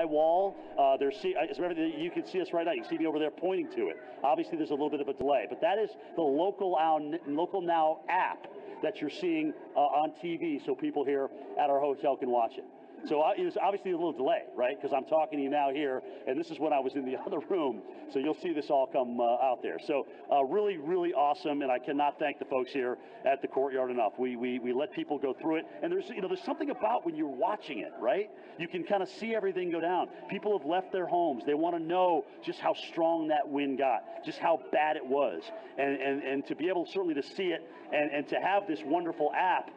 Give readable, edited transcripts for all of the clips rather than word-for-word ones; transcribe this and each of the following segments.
high wall. You can see us right now. You can see me over there pointing to it. Obviously, there's a little bit of a delay, but that is the Local Now app that you're seeing on TV, so people here at our hotel can watch it. So it's obviously a little delay, right? Because I'm talking to you now here, and this is when I was in the other room. So you'll see this all come out there. So really, really awesome, and I cannot thank the folks here at the Courtyard enough. We let people go through it, and there's something about when you're watching it, right? You can kind of see everything go down. People have left their homes. They want to know just how strong that wind got, just how bad it was, and to be able certainly to see it and to have this wonderful app,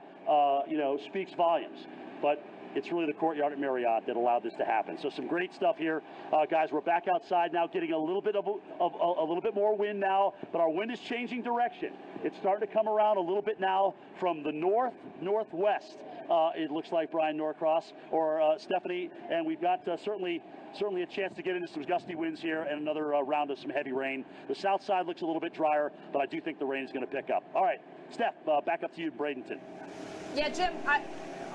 speaks volumes. But it's really the Courtyard at Marriott that allowed this to happen. So some great stuff here, guys. We're back outside now, getting a little bit of a little bit more wind now, but our wind is changing direction. It's starting to come around a little bit now from the northwest. It looks like, Brian Norcross or Stephanie, and we've got certainly a chance to get into some gusty winds here and another round of some heavy rain. The south side looks a little bit drier, but I do think the rain is going to pick up. All right, Steph, back up to you, Bradenton. Yeah, Jim.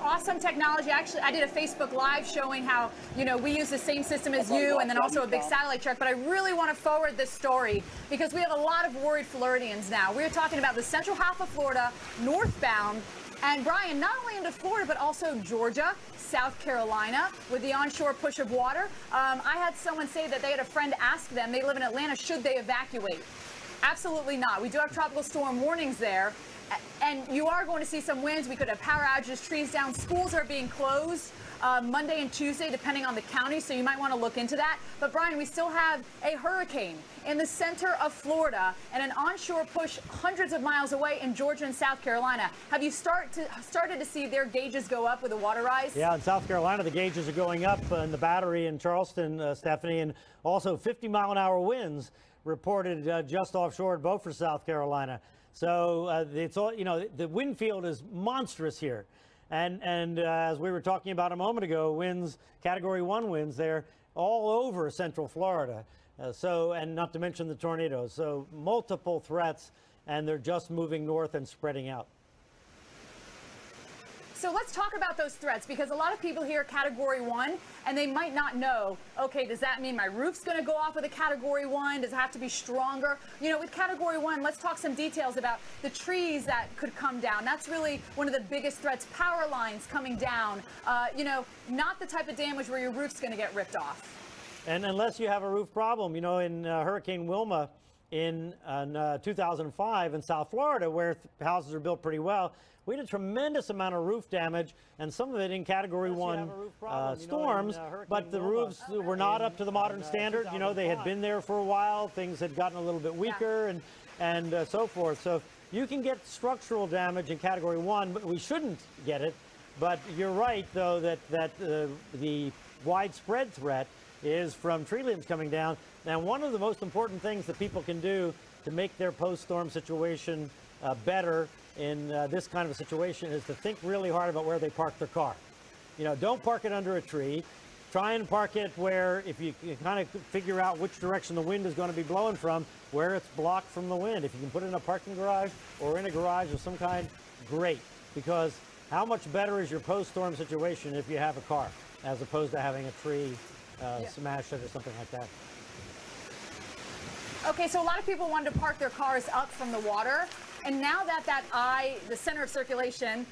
Awesome technology. Actually, I did a Facebook Live showing how, we use the same system as you and then also a big satellite truck. But I really want to forward this story because we have a lot of worried Floridians now. We're talking about the central half of Florida, northbound. And Brian, not only into Florida, but also Georgia, South Carolina, with the onshore push of water. I had someone say that they had a friend ask them, they live in Atlanta, should they evacuate? Absolutely not. We do have tropical storm warnings there. And you are going to see some winds. We could have power outages, trees down. Schools are being closed Monday and Tuesday, depending on the county, so you might want to look into that. But, Brian, we still have a hurricane in the center of Florida and an onshore push hundreds of miles away in Georgia and South Carolina. Have you started to see their gauges go up with the water rise? Yeah, in South Carolina, the gauges are going up in the Battery in Charleston, Stephanie, and also 50-mile-an-hour winds reported just offshore at Beaufort, South Carolina. So it's all, the wind field is monstrous here. And as we were talking about a moment ago, winds, Category 1 winds there all over central Florida. And not to mention the tornadoes. So multiple threats, and they're just moving north and spreading out. So let's talk about those threats, because a lot of people hear Category 1 and they might not know, okay, does that mean my roof's going to go off with a Category 1? Does it have to be stronger? With Category 1, let's talk some details about the trees that could come down. That's really one of the biggest threats. Power lines coming down, not the type of damage where your roof's going to get ripped off. And unless you have a roof problem, in Hurricane Wilma in 2005 in South Florida, where houses are built pretty well, we had a tremendous amount of roof damage, and some of it in Category 1 storms, but the roofs were not up to the modern standard. They had been there for a while. Things had gotten a little bit weaker and so forth. So you can get structural damage in Category 1, but we shouldn't get it. But you're right, though, that the widespread threat is from tree limbs coming down. Now, one of the most important things that people can do to make their post-storm situation better in this kind of a situation is to think really hard about where they park their car. Don't park it under a tree. Try and park it where, if you kind of figure out which direction the wind is going to be blowing from, where it's blocked from the wind. If you can put it in a parking garage or in a garage of some kind, great. Because how much better is your post-storm situation if you have a car, as opposed to having a tree smash it or something like that? Okay, so a lot of people wanted to park their cars up from the water. And now that the center of circulation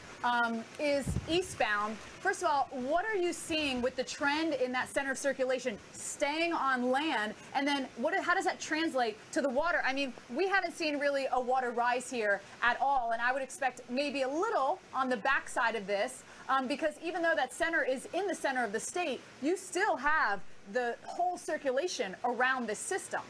is eastbound, first of all, what are you seeing with the trend in that center of circulation staying on land? And then how does that translate to the water? I mean, we haven't seen really a water rise here at all. And I would expect maybe a little on the backside of this, because even though that center is in the center of the state, you still have the whole circulation around this system.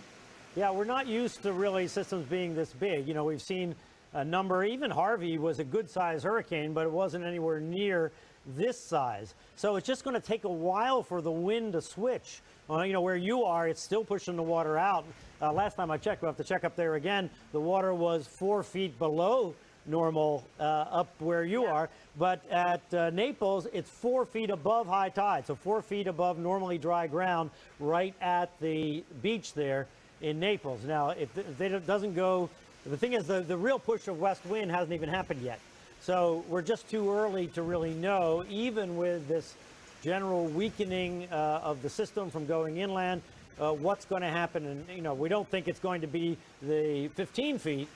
Yeah, we're not used to really systems being this big. We've seen a number, even Harvey was a good-sized hurricane, but it wasn't anywhere near this size. So it's just going to take a while for the wind to switch. Where you are, it's still pushing the water out. Last time I checked, we'll have to check up there again, the water was 4 feet below normal up where you are. But at Naples, it's 4 feet above high tide, so 4 feet above normally dry ground right at the beach there in Naples. Now, if it doesn't go, the thing is the real push of west wind hasn't even happened yet. So we're just too early to really know, even with this general weakening of the system from going inland. What's going to happen? And, you know, we don't think it's going to be the 15 feet,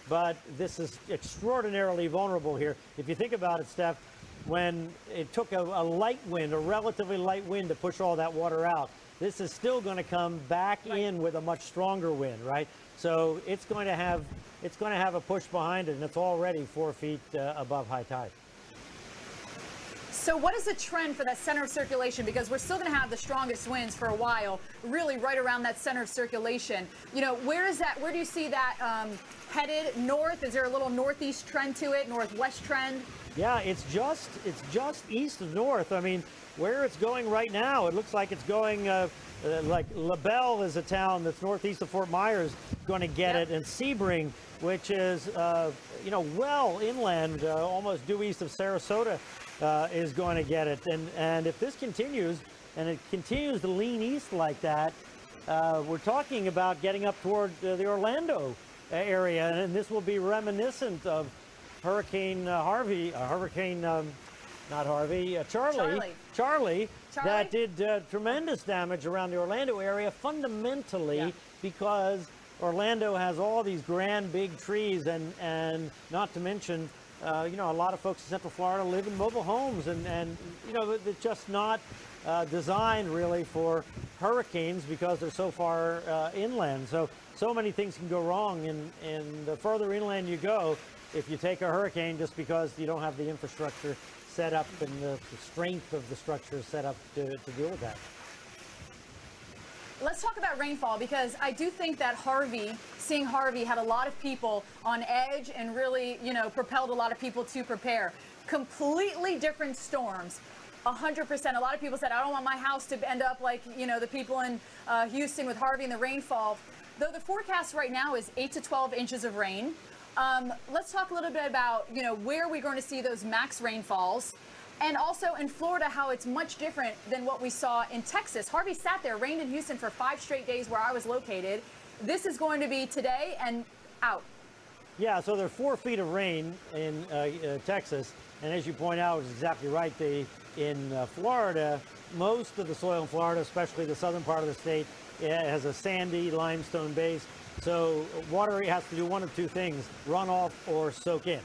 but this is extraordinarily vulnerable here. If you think about it, Steph, when it took a light wind, a relatively light wind to push all that water out, this is still going to come back in with a much stronger wind, right? So it's going to have a push behind it, and it's already 4 feet above high tide. So what is the trend for that center of circulation? Because we're still going to have the strongest winds for a while, really right around that center of circulation. You know, where is that? Where do you see that headed? North? Is there a little northeast trend to it? Northwest trend? Yeah, it's just east of north. I mean, where it's going right now, it looks like it's going like LaBelle is a town that's northeast of Fort Myers, going to get it, and Sebring, which is you know, well inland, almost due east of Sarasota, is going to get it. And if this continues, and it continues to lean east like that, we're talking about getting up toward the Orlando area, and this will be reminiscent of Hurricane Charlie, that did tremendous damage around the Orlando area, fundamentally because Orlando has all these grand big trees, and not to mention, you know, a lot of folks in Central Florida live in mobile homes, and you know, it's just not designed really for hurricanes because they're so far inland. So many things can go wrong, and the further inland you go, if you take a hurricane, just because you don't have the infrastructure set up and the strength of the structure set up to deal with that. Let's talk about rainfall, because I do think that seeing Harvey had a lot of people on edge and really, you know, propelled a lot of people to prepare. Completely different storms. 100%. A lot of people said, I don't want my house to end up like, you know, the people in Houston with Harvey and the rainfall. Though the forecast right now is 8 to 12 inches of rain. Let's talk a little bit about, you know, where we're going to see those max rainfalls. And also in Florida, how it's much different than what we saw in Texas. Harvey sat there, rained in Houston for 5 straight days where I was located. This is going to be today and out. Yeah, so there are 4 feet of rain in Texas. And as you point out, it's exactly right. In Florida, most of the soil in Florida, especially the southern part of the state, has a sandy limestone base. So water has to do one of two things, run off or soak in.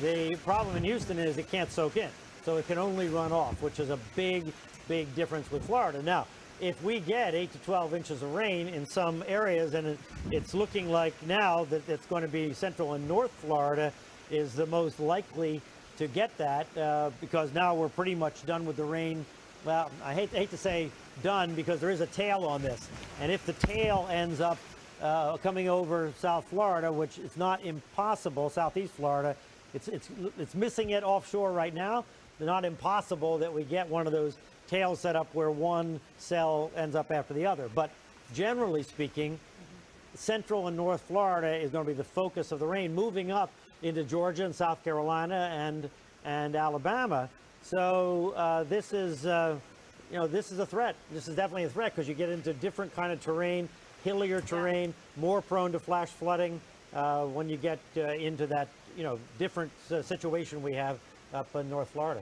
The problem in Houston is it can't soak in. So it can only run off, which is a big, big difference with Florida. Now, if we get 8 to 12 inches of rain in some areas, and it's looking like now that it's going to be Central and North Florida is the most likely to get that, because now we're pretty much done with the rain. Well, I hate to say done, because there is a tail on this. And if the tail ends up coming over South Florida, which is not impossible, Southeast Florida, it's missing it offshore right now. It's not impossible that we get one of those tails set up where one cell ends up after the other. But generally speaking, Central and North Florida is going to be the focus of the rain, moving up into Georgia and South Carolina and Alabama. So this is you know, this is a threat. This is definitely a threat, because you get into different kind of terrain, hillier terrain, more prone to flash flooding when you get into that, you know, different situation we have up in North Florida.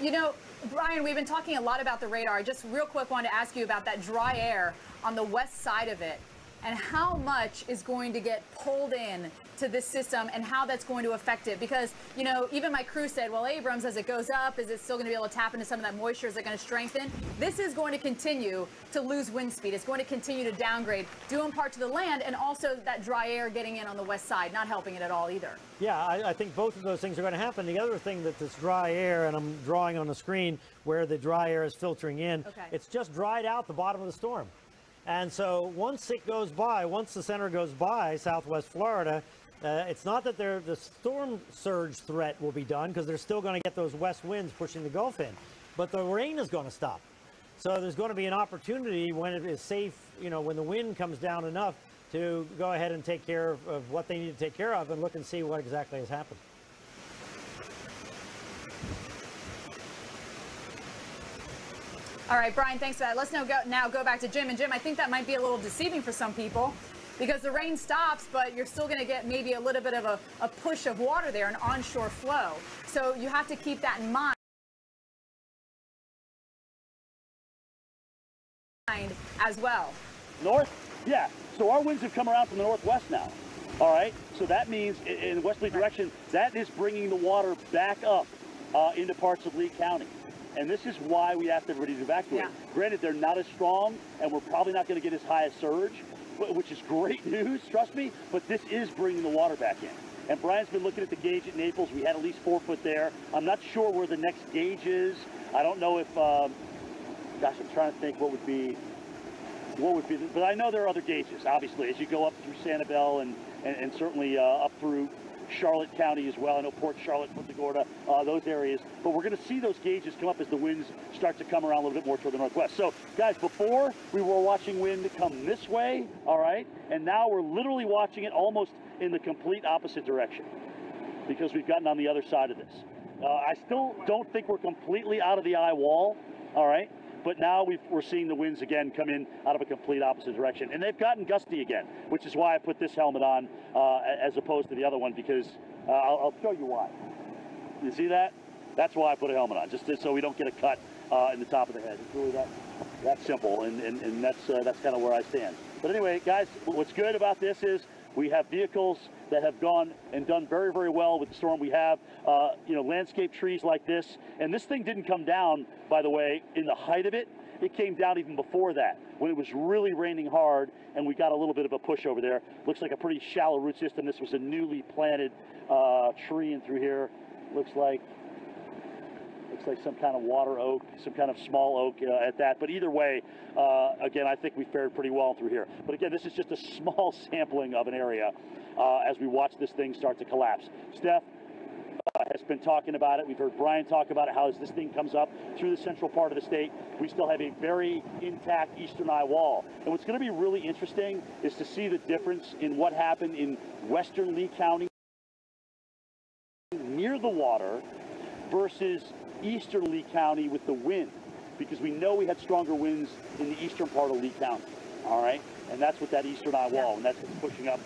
You know, Brian, we've been talking a lot about the radar. I just real quick wanted to ask you about that dry air on the west side of it, and how much is going to get pulled in to this system and how that's going to affect it. Because, you know, even my crew said, well, Abrams, as it goes up, is it still going to be able to tap into some of that moisture? Is it going to strengthen? This is going to continue to lose wind speed. It's going to continue to downgrade, due in part to the land, and also that dry air getting in on the west side, not helping it at all either. Yeah, I think both of those things are going to happen. The other thing that this dry air, and I'm drawing on the screen where the dry air is filtering in, it's just dried out the bottom of the storm. And so once it goes by, once the center goes by Southwest Florida, it's not that the storm surge threat will be done, because they're still going to get those west winds pushing the Gulf in, but the rain is going to stop. So there's going to be an opportunity when it is safe, you know, when the wind comes down enough, to go ahead and take care of what they need to take care of, and look and see what exactly has happened. All right, Brian, thanks for that. Let's now go back to Jim. And Jim, I think that might be a little deceiving for some people, because the rain stops, but you're still going to get maybe a little bit of a push of water there, an onshore flow. So you have to keep that in mind. as well. North? Yeah. So our winds have come around from the northwest now. All right. So that means in the westerly direction, that is bringing the water back up into parts of Lee County. And this is why we asked everybody to evacuate. Yeah. Granted, they're not as strong, and we're probably not going to get as high a surge, which is great news, trust me, but this is bringing the water back in. And Brian's been looking at the gauge at Naples. We had at least 4 foot there. I'm not sure where the next gauge is. I don't know if, gosh, I'm trying to think what would be, but I know there are other gauges, obviously, as you go up through Sanibel and certainly up through Charlotte County as well. I know Port Charlotte, Punta Gorda, those areas. But we're going to see those gauges come up as the winds start to come around a little bit more toward the northwest. So, guys, before we were watching wind come this way, all right, and now we're literally watching it almost in the complete opposite direction because we've gotten on the other side of this. I still don't think we're completely out of the eye wall, all right? But now we're seeing the winds again come in out of a complete opposite direction. And they've gotten gusty again, which is why I put this helmet on as opposed to the other one, because I'll show you why. You see that? That's why I put a helmet on, just so we don't get a cut in the top of the head. It's really that simple, and that's kind of where I stand. But anyway, guys, what's good about this is we have vehicles that have gone and done very, very well with the storm. We have, landscape trees like this. And this thing didn't come down, by the way, in the height of it. It came down even before that, when it was really raining hard, and we got a little bit of a push over there. Looks like a pretty shallow root system. This was a newly planted tree in through here. Looks like some kind of water oak, some kind of small oak at that. But either way, again, I think we fared pretty well through here. But again, this is just a small sampling of an area as we watch this thing start to collapse. Steph has been talking about it. We've heard Brian talk about it, how as this thing comes up through the central part of the state, we still have a very intact eastern eye wall. And what's going to be really interesting is to see the difference in what happened in western Lee County near the water versus eastern Lee County with the wind, because we know we had stronger winds in the eastern part of Lee County, all right? And that's what that eastern eye wall, and that's what's pushing up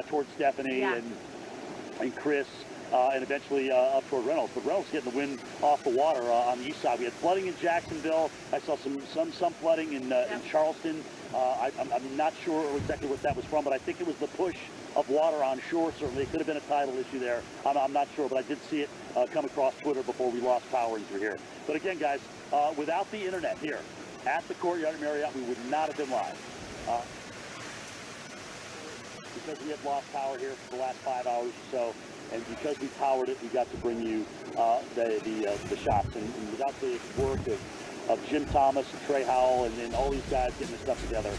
towards Stephanie and Chris, and eventually up toward Reynolds. But Reynolds getting the wind off the water on the east side. We had flooding in Jacksonville. I saw some flooding in Charleston. I'm not sure exactly what that was from, but I think it was the push of water on shore. Certainly, it could have been a tidal issue there. I'm not sure, but I did see it come across Twitter before we lost power in through here. But again, guys, without the internet here at the Courtyard at Marriott, we would not have been live. Because we had lost power here for the last 5 hours or so, and because we powered it, we got to bring you the shots. And without the work of Jim Thomas and Trey Howell and all these guys getting this stuff together,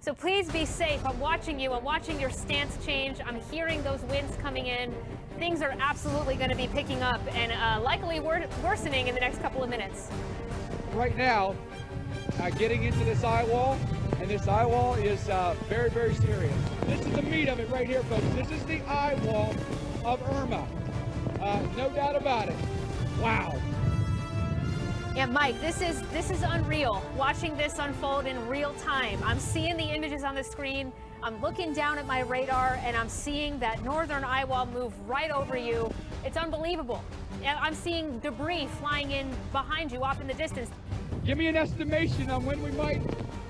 So please be safe. I'm watching you. I'm watching your stance change. I'm hearing those winds coming in. Things are absolutely going to be picking up and likely worsening in the next couple of minutes. Right now, getting into this eye wall, and this eye wall is very, very serious. This is the meat of it right here, folks. This is the eye wall of Irma. No doubt about it. Wow. Yeah, Mike, this is unreal. Watching this unfold in real time. I'm seeing the images on the screen. I'm looking down at my radar, and I'm seeing that northern eye wall move right over you. It's unbelievable. I'm seeing debris flying in behind you off in the distance. Give me an estimation on when we might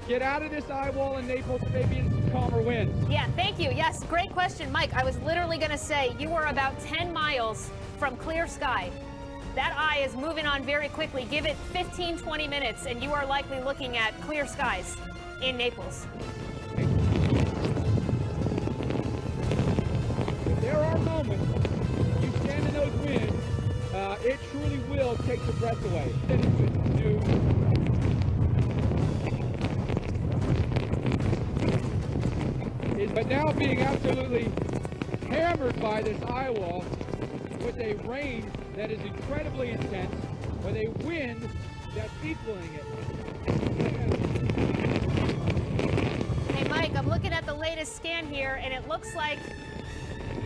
get out of this eye wall in Naples and maybe into some calmer winds. Yeah, thank you. Yes, great question, Mike. I was literally going to say you are about 10 miles from clear sky. That eye is moving on very quickly. Give it 15, 20 minutes, and you are likely looking at clear skies in Naples. There are moments you stand in those winds, it truly will take the breath away. But now being absolutely hammered by this eye wall with a rain that is incredibly intense, with a wind that's equaling it. Hey, Mike, I'm looking at the latest scan here, and it looks like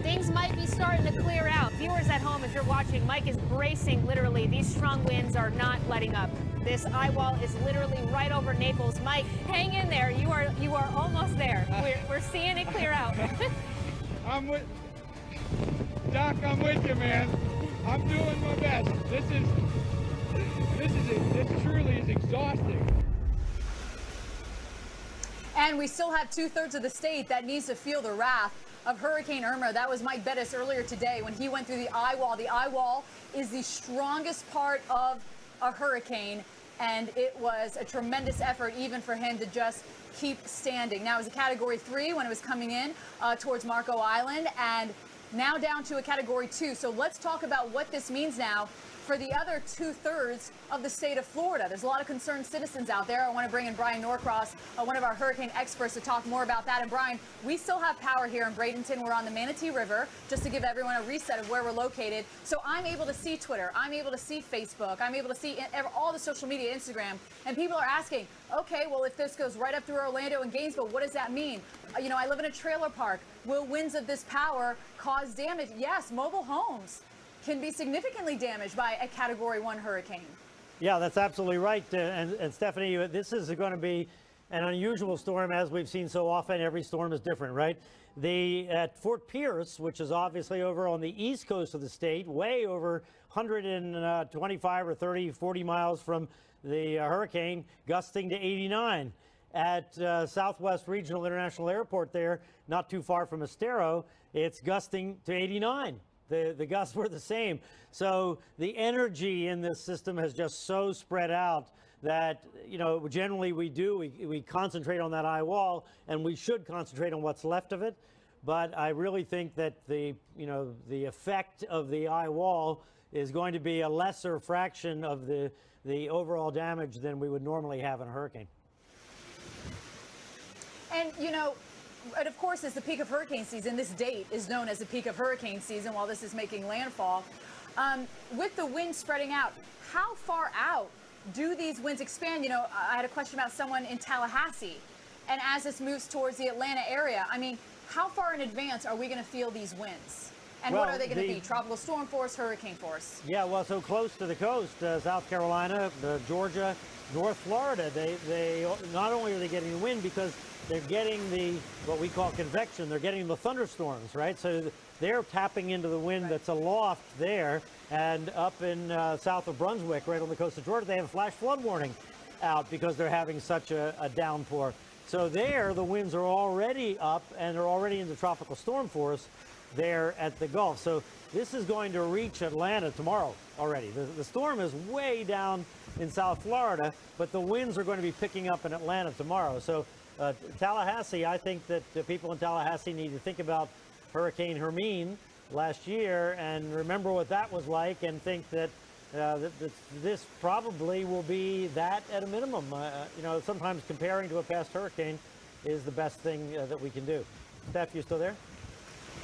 things might be starting to clear out. Viewers at home, if you're watching, Mike is bracing literally. These strong winds are not letting up. This eye wall is literally right over Naples. Mike, hang in there. You are almost there. We're seeing it clear out. I'm with Doc. I'm with you, man. I'm doing my best. This truly is exhausting. And we still have 2/3 of the state that needs to feel the wrath of Hurricane Irma. That was Mike Bettis earlier today when he went through the eye wall. The eye wall is the strongest part of a hurricane, and it was a tremendous effort even for him to just keep standing. Now it was a Category 3 when it was coming in towards Marco Island, and now down to a Category 2. So let's talk about what this means now for the other 2/3 of the state of Florida. There's a lot of concerned citizens out there. I want to bring in Brian Norcross, one of our hurricane experts, to talk more about that. And Brian, we still have power here in Bradenton. We're on the Manatee River, just to give everyone a reset of where we're located. So I'm able to see Twitter. I'm able to see Facebook. I'm able to see all the social media, Instagram. And people are asking, okay, well, if this goes right up through Orlando and Gainesville, what does that mean? You know, I live in a trailer park. Will winds of this power cause damage? Yes, mobile homes can be significantly damaged by a Category 1 hurricane. Yeah, that's absolutely right. And Stephanie, this is going to be an unusual storm, as we've seen so often. Every storm is different, right? At Fort Pierce, which is obviously over on the east coast of the state, way over 125 or 30, 40 miles from the hurricane, gusting to 89. At Southwest Regional International Airport there, not too far from Estero, it's gusting to 89. The gusts were the same. So the energy in this system has just so spread out that, you know, generally we concentrate on that eye wall, and we should concentrate on what's left of it. But I really think that the effect of the eye wall is going to be a lesser fraction of the overall damage than we would normally have in a hurricane. And, you know, and of course, it's the peak of hurricane season. This date is known as the peak of hurricane season while this is making landfall. With the wind spreading out, how far out do these winds expand? You know, I had a question about someone in Tallahassee. And as this moves towards the Atlanta area, I mean, how far in advance are we going to feel these winds? And what are they going to be? Tropical storm force, hurricane force? Yeah, well, so close to the coast, South Carolina, Georgia, North Florida, they not only are they getting the wind because they're getting what we call convection. They're getting the thunderstorms, right? So they're tapping into the wind that's aloft there. And up in south of Brunswick, right on the coast of Georgia, they have a flash flood warning out because they're having such a downpour. So there, the winds are already up, and they're already in the tropical storm force there at the Gulf. So this is going to reach Atlanta tomorrow already. The storm is way down in South Florida, but the winds are going to be picking up in Atlanta tomorrow. So Tallahassee, I think that the people in Tallahassee need to think about Hurricane Hermine last year and remember what that was like, and think that this probably will be that at a minimum. You know, sometimes comparing to a past hurricane is the best thing that we can do. Steph, you still there?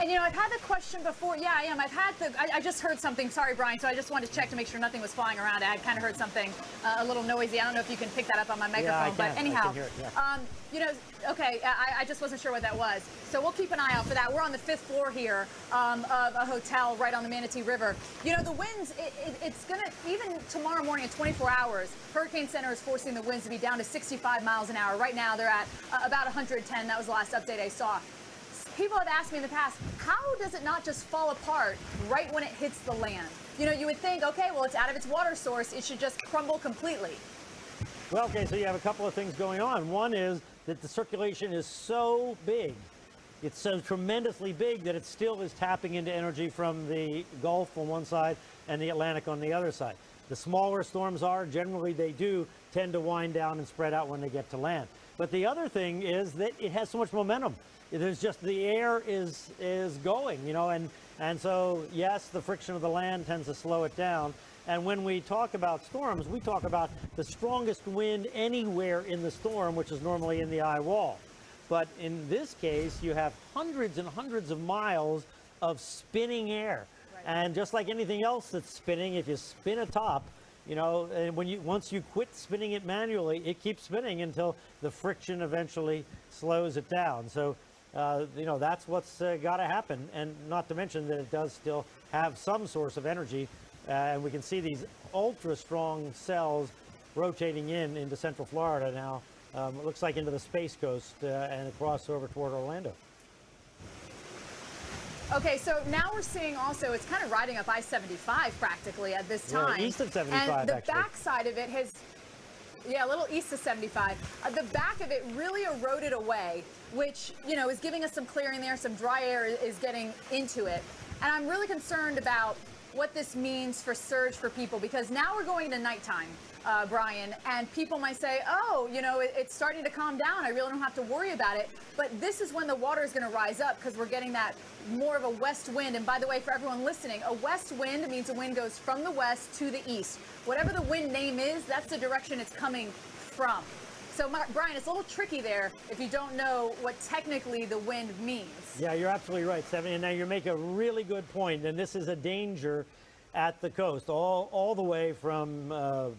And, you know, I've had the question before. Yeah, I am. I just heard something. Sorry, Brian. So I just wanted to check to make sure nothing was flying around. I kind of heard something a little noisy. I don't know if you can pick that up on my microphone. Yeah, I can. But anyhow, I can hear it, yeah. You know, okay, I just wasn't sure what that was. So we'll keep an eye out for that. We're on the 5th floor here of a hotel right on the Manatee River. You know, the winds, it's going to, even tomorrow morning in 24 hours, Hurricane Center is forcing the winds to be down to 65 miles an hour. Right now, they're at about 110. That was the last update I saw. People have asked me in the past, how does it not just fall apart right when it hits the land? You know, you would think, okay, well, it's out of its water source. It should just crumble completely. Well, okay, so you have a couple of things going on. One is that the circulation is so big. It's so tremendously big that it still is tapping into energy from the Gulf on one side and the Atlantic on the other side. The smaller storms are, generally they do tend to wind down and spread out when they get to land. But the other thing is that it has so much momentum. There's just, the air is going, you know, and so, yes, the friction of the land tends to slow it down. And when we talk about storms, we talk about the strongest wind anywhere in the storm, which is normally in the eye wall. But in this case, you have hundreds and hundreds of miles of spinning air. Right. And just like anything else that's spinning, if you spin a top, you know, and once you quit spinning it manually, it keeps spinning until the friction eventually slows it down. So, you know, that's what's got to happen. And not to mention that it does still have some source of energy. And we can see these ultra strong cells rotating into Central Florida now. It looks like into the Space Coast and across over toward Orlando. Okay, so now we're seeing also, it's kind of riding up I-75 practically at this time. Yeah, east of 75, and the actually. backside of it has, yeah, a little east of 75. The back of it really eroded away, which, you know, is giving us some clearing there. Some dry air is getting into it. And I'm really concerned about what this means for surge for people, because now we're going into nighttime, Brian, and people might say, oh, you know, it's starting to calm down. I really don't have to worry about it. But this is when the water is going to rise up, because we're getting that more of a west wind. And by the way, for everyone listening, a west wind means the wind goes from the west to the east. Whatever the wind name is, that's the direction it's coming from. So, Brian, it's a little tricky there if you don't know what technically the wind means. Yeah, you're absolutely right, Stephanie. And now you make a really good point, and this is a danger at the coast, all the way from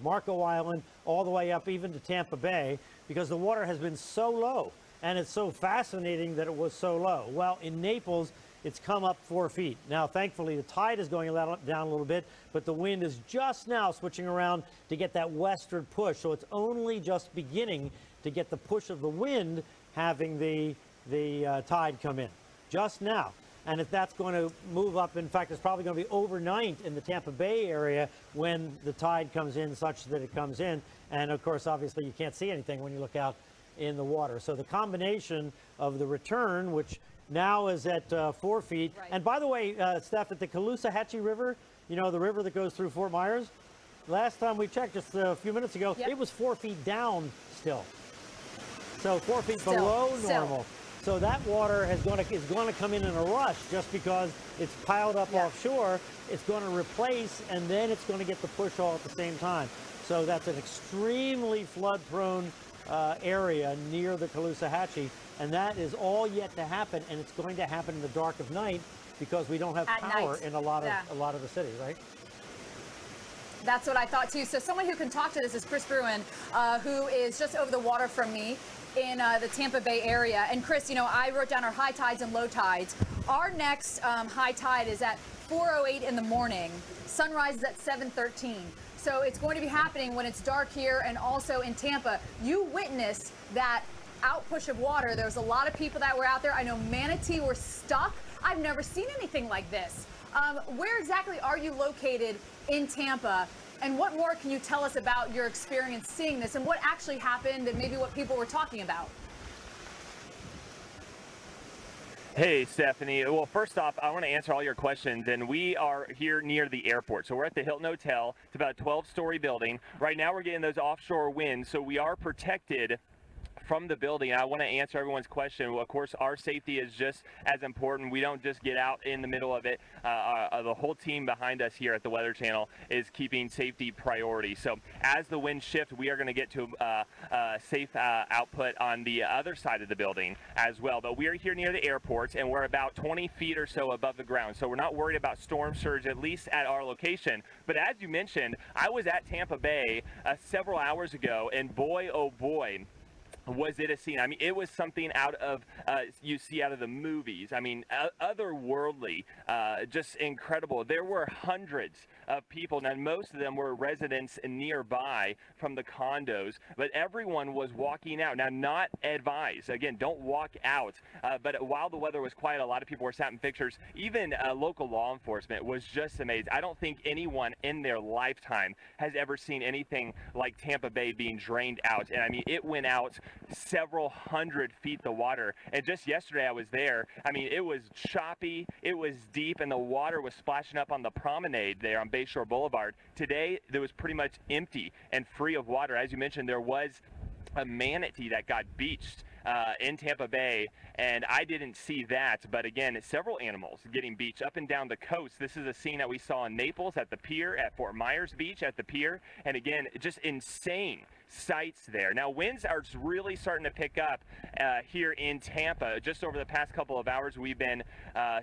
Marco Island, all the way up even to Tampa Bay, because the water has been so low, and it's so fascinating that it was so low. Well, in Naples, it's come up 4 feet. Now, thankfully, the tide is going down a little bit, but the wind is just now switching around to get that westward push. So it's only just beginning to get the push of the wind, having the tide come in just now. And if that's going to move up, in fact, it's probably going to be overnight in the Tampa Bay area when the tide comes in, such that it comes in. And of course, obviously, you can't see anything when you look out in the water. So the combination of the return, which now is at 4 feet. Right. And by the way, Steph, at the Caloosahatchee River, you know, the river that goes through Fort Myers, last time we checked just a few minutes ago, yep, it was 4 feet down still. So 4 feet below normal. So that water is going to come in a rush just because it's piled up offshore. It's going to replace, and then it's going to get the push all at the same time. So that's an extremely flood-prone area near the Caloosahatchee, and that is all yet to happen, and it's going to happen in the dark of night because we don't have power in a lot of the city, right? That's what I thought too. So someone who can talk to this is Chris Bruin, who is just over the water from me in the Tampa Bay area. And Chris, you know, I wrote down our high tides and low tides. Our next high tide is at 4:08 in the morning. Sunrise is at 7:13. So it's going to be happening when it's dark here and also in Tampa. You witnessed that outpush of water. There was a lot of people that were out there. I know Manatee were stuck. I've never seen anything like this. Where exactly are you located in Tampa? And what more can you tell us about your experience seeing this and what actually happened and maybe what people were talking about? Hey, Stephanie. Well, first off, I want to answer all your questions, and we are here near the airport. So we're at the Hilton Hotel. It's about a 12-story building. Right now we're getting those offshore winds, so we are protected from the building. I want to answer everyone's question. Well, of course, our safety is just as important. We don't just get out in the middle of it. The whole team behind us here at the Weather Channel is keeping safety priority. So as the winds shift, we are going to get to safe output on the other side of the building as well. But we are here near the airport, and we're about 20 feet or so above the ground. So we're not worried about storm surge, at least at our location. But as you mentioned, I was at Tampa Bay several hours ago, and boy, oh boy, was it a scene. I mean, it was something out of, you see out of the movies. I mean, otherworldly, just incredible. There were hundreds of people, and most of them were residents nearby from the condos, but everyone was walking out. Now, not advised. Again, don't walk out. But while the weather was quiet, a lot of people were snapping pictures. Even local law enforcement was just amazed. I don't think anyone in their lifetime has ever seen anything like Tampa Bay being drained out. And I mean, it went out several hundred feet the water. And just yesterday I was there. I mean, it was choppy, it was deep, and the water was splashing up on the promenade there on Bayshore Boulevard. Today it was pretty much empty and free of water. As you mentioned, there was a manatee that got beached in Tampa Bay, and I didn't see that, but again, several animals getting beached up and down the coast. This is a scene that we saw in Naples at the pier, at Fort Myers Beach at the pier, and again, just insane sights there. Now, winds are really starting to pick up here in Tampa. Just over the past couple of hours, we've been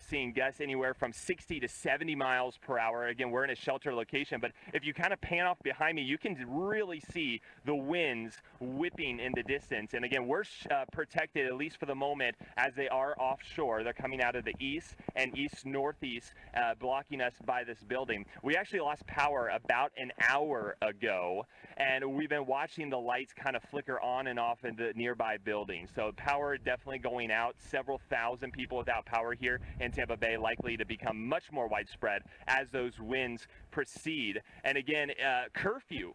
seeing gusts anywhere from 60 to 70 miles per hour. Again, we're in a shelter location, but if you kind of pan off behind me, you can really see the winds whipping in the distance. And again, we're protected, at least for the moment, as they are offshore. They're coming out of the east and east-northeast, blocking us by this building. We actually lost power about an hour ago, and we've been watching the lights kind of flicker on and off in the nearby buildings. So power definitely going out. Several thousand people without power here in Tampa Bay, likely to become much more widespread as those winds proceed. And again, curfew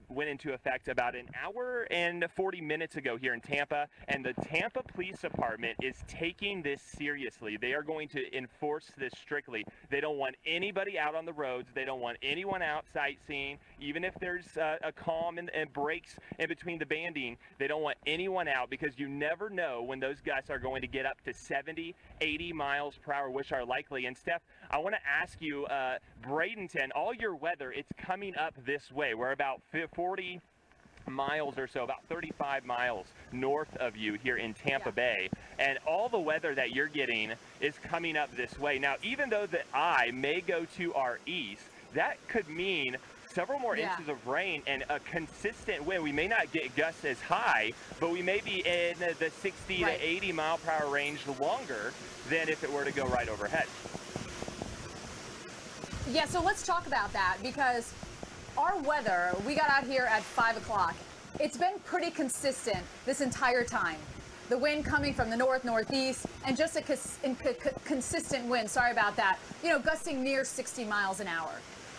went into effect about an hour and 40 minutes ago here in Tampa, and the Tampa Police Department is taking this seriously. They are going to enforce this strictly. They don't want anybody out on the roads. They don't want anyone out sightseeing, even if there's a calm and breaks in between the banding. They don't want anyone out, because you never know when those gusts are going to get up to 70, 80 miles per hour, which are likely. And Steph, I want to ask you, Bradenton, all your weather, it's coming up this way. We're about 40 miles or so, about 35 miles north of you here in Tampa Bay, and all the weather that you're getting is coming up this way. Now, even though the eye may go to our east, that could mean several more inches of rain and a consistent wind. We may not get gusts as high, but we may be in the 60 to 80 mile per hour range longer than if it were to go right overhead. Yeah, so let's talk about that, because our weather, we got out here at 5 o'clock. It's been pretty consistent this entire time. The wind coming from the north, northeast, and just a consistent wind, sorry about that, you know, gusting near 60 miles an hour.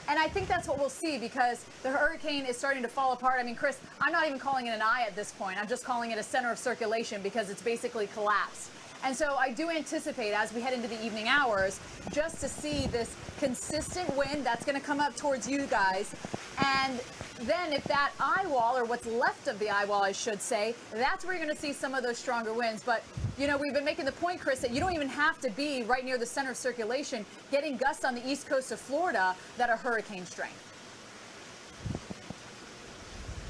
And I think that's what we'll see, because the hurricane is starting to fall apart. I mean, Chris, I'm not even calling it an eye at this point. I'm just calling it a center of circulation, because it's basically collapsed. And so I do anticipate, as we head into the evening hours, just to see this consistent wind that's going to come up towards you guys. And then if that eye wall, or what's left of the eye wall, I should say, that's where you're going to see some of those stronger winds. But, you know, we've been making the point, Chris, that you don't even have to be right near the center of circulation, getting gusts on the east coast of Florida that are hurricane strength.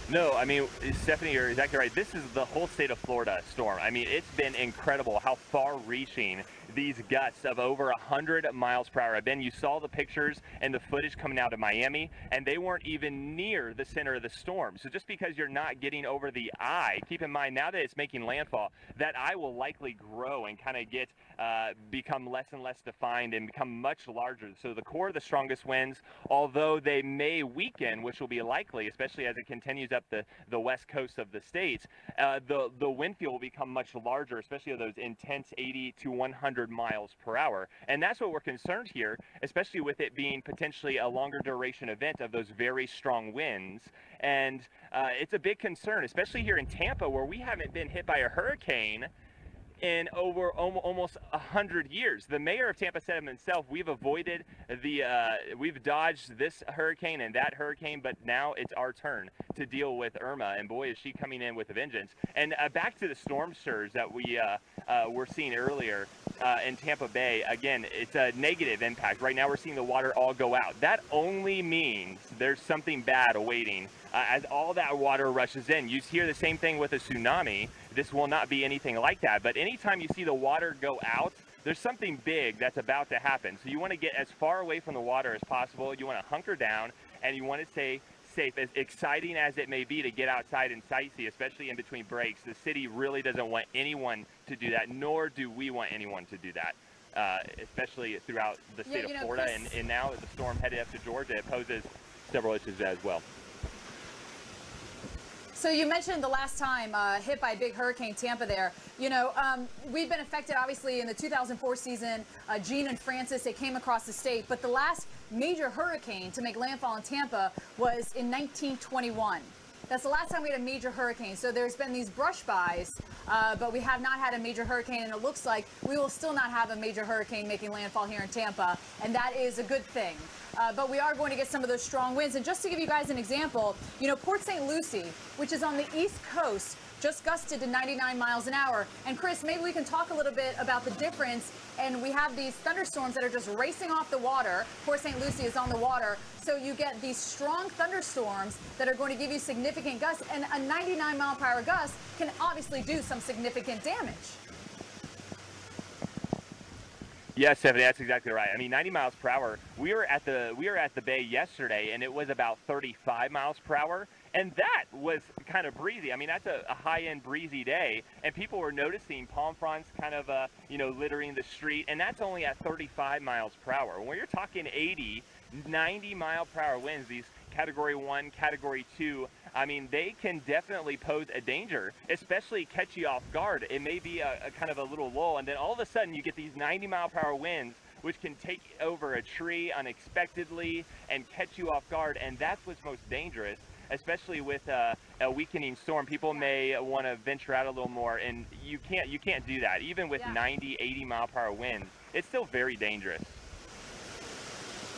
No, I mean, Stephanie, you're exactly right. This is the whole state of Florida storm. I mean, it's been incredible how far-reaching these gusts of over 100 miles per hour have been. You saw the pictures and the footage coming out of Miami, and they weren't even near the center of the storm. So just because you're not getting over the eye, keep in mind, now that it's making landfall, that eye will likely grow and kind of get become less and less defined and become much larger. So the core of the strongest winds, although they may weaken, which will be likely, especially as it continues up the west coast of the states, the wind field will become much larger, especially of those intense 80 to 100 miles per hour. And that's what we're concerned here, especially with it being potentially a longer duration event of those very strong winds. And it's a big concern, especially here in Tampa, where we haven't been hit by a hurricane in over almost 100 years. The mayor of Tampa said himself, we've avoided we've dodged this hurricane and that hurricane, but now it's our turn to deal with Irma, and boy, is she coming in with a vengeance. And back to the storm surge that we were seeing earlier in Tampa Bay, again, it's a negative impact. Right now we're seeing the water all go out. That only means there's something bad awaiting as all that water rushes in. You hear the same thing with a tsunami. This will not be anything like that, but anytime you see the water go out, there's something big that's about to happen. So you want to get as far away from the water as possible. You want to hunker down, and you want to stay safe. As exciting as it may be to get outside and sightsee, especially in between breaks, the city really doesn't want anyone to do that, nor do we want anyone to do that, especially throughout the state of Florida. And now the storm headed up to Georgia, it poses several issues as well. So you mentioned the last time hit by a big hurricane, Tampa there. You know, we've been affected, obviously, in the 2004 season. Gene and Francis, they came across the state. But the last major hurricane to make landfall in Tampa was in 1921. That's the last time we had a major hurricane. So there's been these brush bys, but we have not had a major hurricane. And it looks like we will still not have a major hurricane making landfall here in Tampa. And that is a good thing. But we are going to get some of those strong winds. And just to give you guys an example, you know, Port St. Lucie, which is on the East Coast, just gusted to 99 miles an hour. And Chris, maybe we can talk a little bit about the difference. And we have these thunderstorms that are just racing off the water. Port St. Lucie is on the water. So you get these strong thunderstorms that are going to give you significant gusts. And a 99 mile per hour gust can obviously do some significant damage. Yes, Stephanie, that's exactly right. I mean, 90 miles per hour. We were at the bay yesterday, and it was about 35 miles per hour, and that was kind of breezy. I mean, that's a high-end breezy day, and people were noticing palm fronds kind of you know, littering the street, and that's only at 35 miles per hour. When you're talking 80, 90 mile per hour winds, these Category 1, Category 2, I mean, they can definitely pose a danger, especially catch you off guard. It may be a kind of a little lull, and then all of a sudden you get these 90 mile per hour winds, which can take over a tree unexpectedly and catch you off guard, and that's what's most dangerous, especially with a weakening storm. People may want to venture out a little more, and you can't do that. Even with 90, 80 mile per hour winds, it's still very dangerous.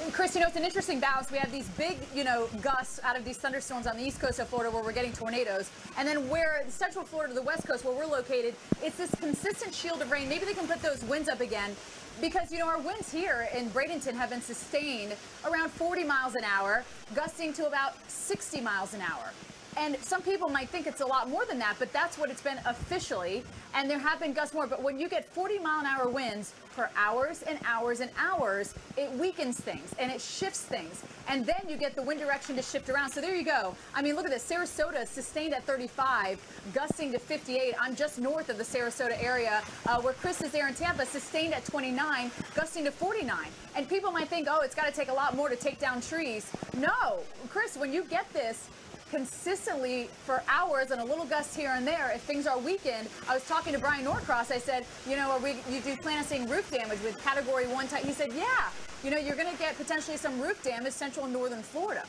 And Chris, you know, it's an interesting balance. We have these big, you know, gusts out of these thunderstorms on the east coast of Florida where we're getting tornadoes. And then where central Florida to the west coast where we're located, it's this consistent shield of rain. Maybe they can put those winds up again because, you know, our winds here in Bradenton have been sustained around 40 miles an hour, gusting to about 60 miles an hour. And some people might think it's a lot more than that, but that's what it's been officially. And there have been gusts more. But when you get 40 mile an hour winds for hours and hours and hours, it weakens things and it shifts things. And then you get the wind direction to shift around. So there you go. I mean, look at this. Sarasota sustained at 35, gusting to 58. I'm just north of the Sarasota area where Chris is there in Tampa, sustained at 29, gusting to 49. And people might think, oh, it's got to take a lot more to take down trees. No, Chris, when you get this consistently for hours and a little gust here and there, if things are weakened, I was talking to Brian Norcross, I said, you know, you do plan on seeing roof damage with Category 1 type? He said, yeah, you know, you're going to get potentially some roof damage central and northern Florida.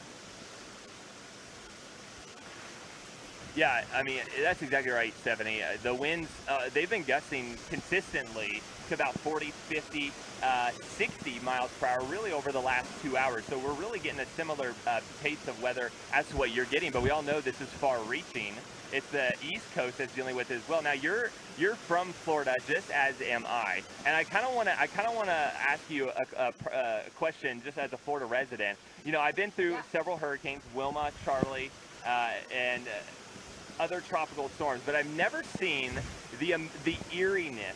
Yeah, I mean, that's exactly right, Stephanie. The winds, they've been gusting consistently to about 40, 50, 60 miles per hour really over the last 2 hours. So we're really getting a similar pace of weather as to what you're getting, but we all know this is far-reaching. It's the East Coast that's dealing with it as well. Now you're from Florida, just as am I, and I kind of want to ask you a question just as a Florida resident. You know, I've been through several hurricanes, Wilma, Charlie, and other tropical storms, but I've never seen the eeriness,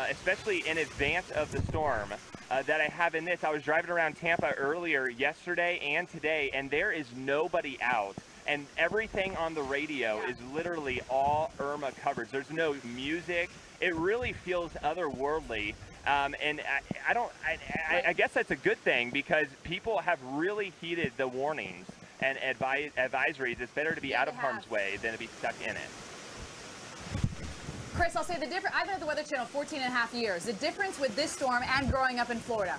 especially in advance of the storm, that I have in this. I was driving around Tampa earlier yesterday and today, and there is nobody out, and everything on the radio is literally all Irma coverage. There's no music. It really feels otherworldly, and I guess that's a good thing because people have really heeded the warnings and advisories. It's better to be out of harm's way than to be stuck in it. Chris, I'll say the difference. I've been at the Weather Channel 14.5 years. The difference with this storm and growing up in Florida,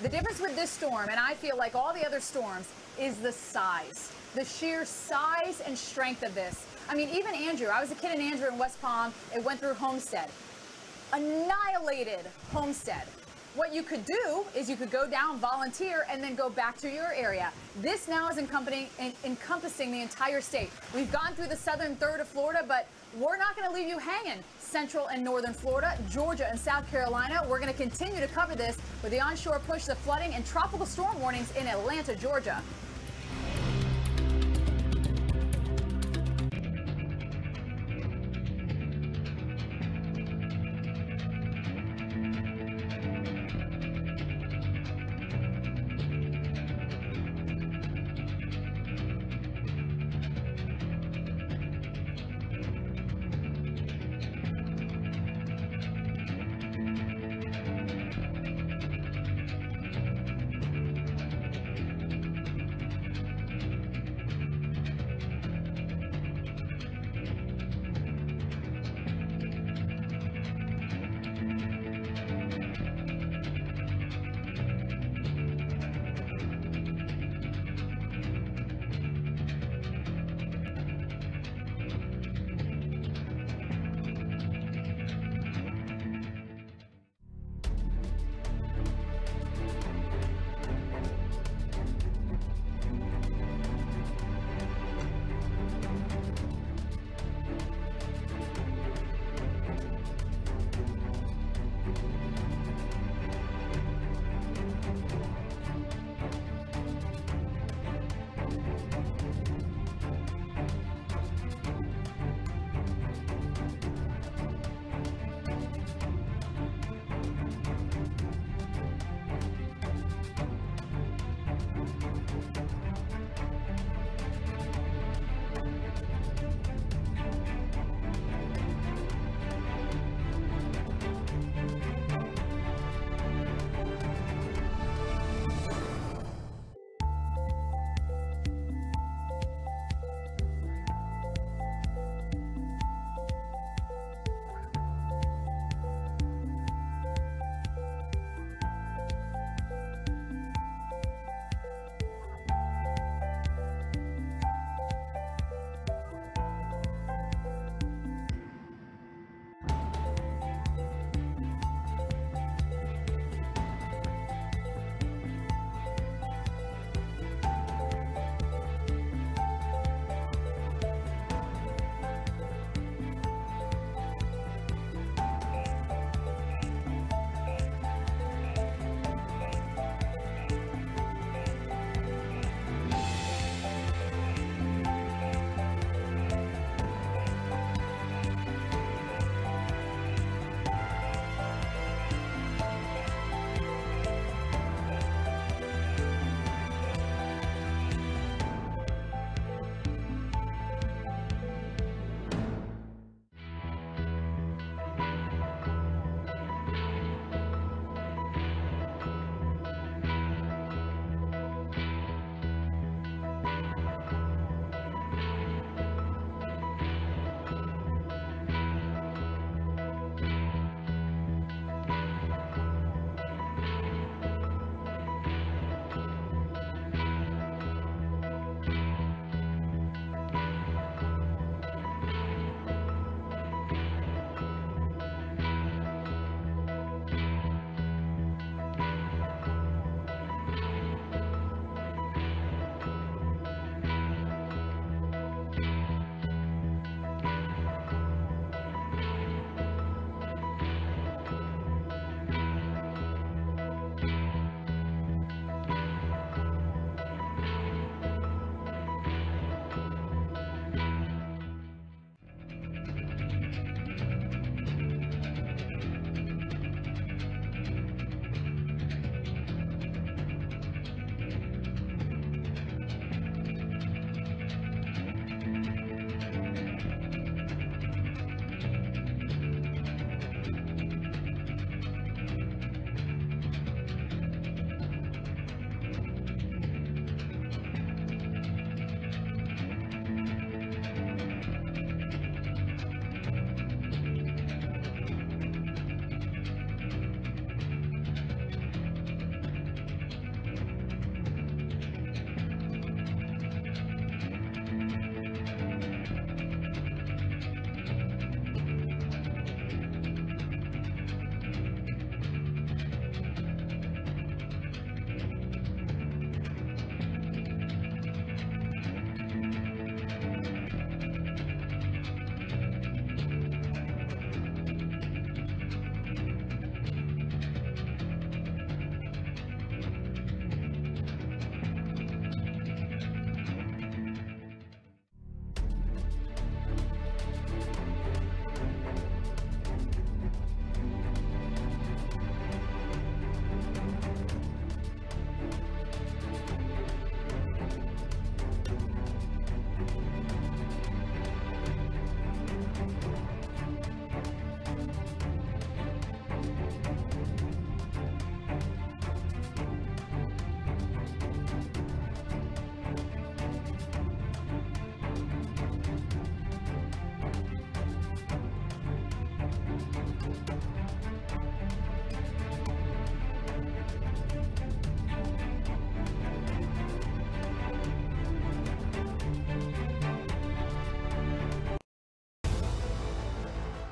the difference with this storm, and I feel like all the other storms, is the size, the sheer size and strength of this. I mean, even Andrew, I was a kid in Andrew in West Palm. It went through Homestead. annihilated Homestead. What you could do is you could go down, volunteer, and then go back to your area. This now is encompassing the entire state. We've gone through the southern third of Florida, but we're not going to leave you hanging. Central and northern Florida, Georgia, and South Carolina. We're going to continue to cover this with the onshore push, the flooding, and tropical storm warnings in Atlanta, Georgia.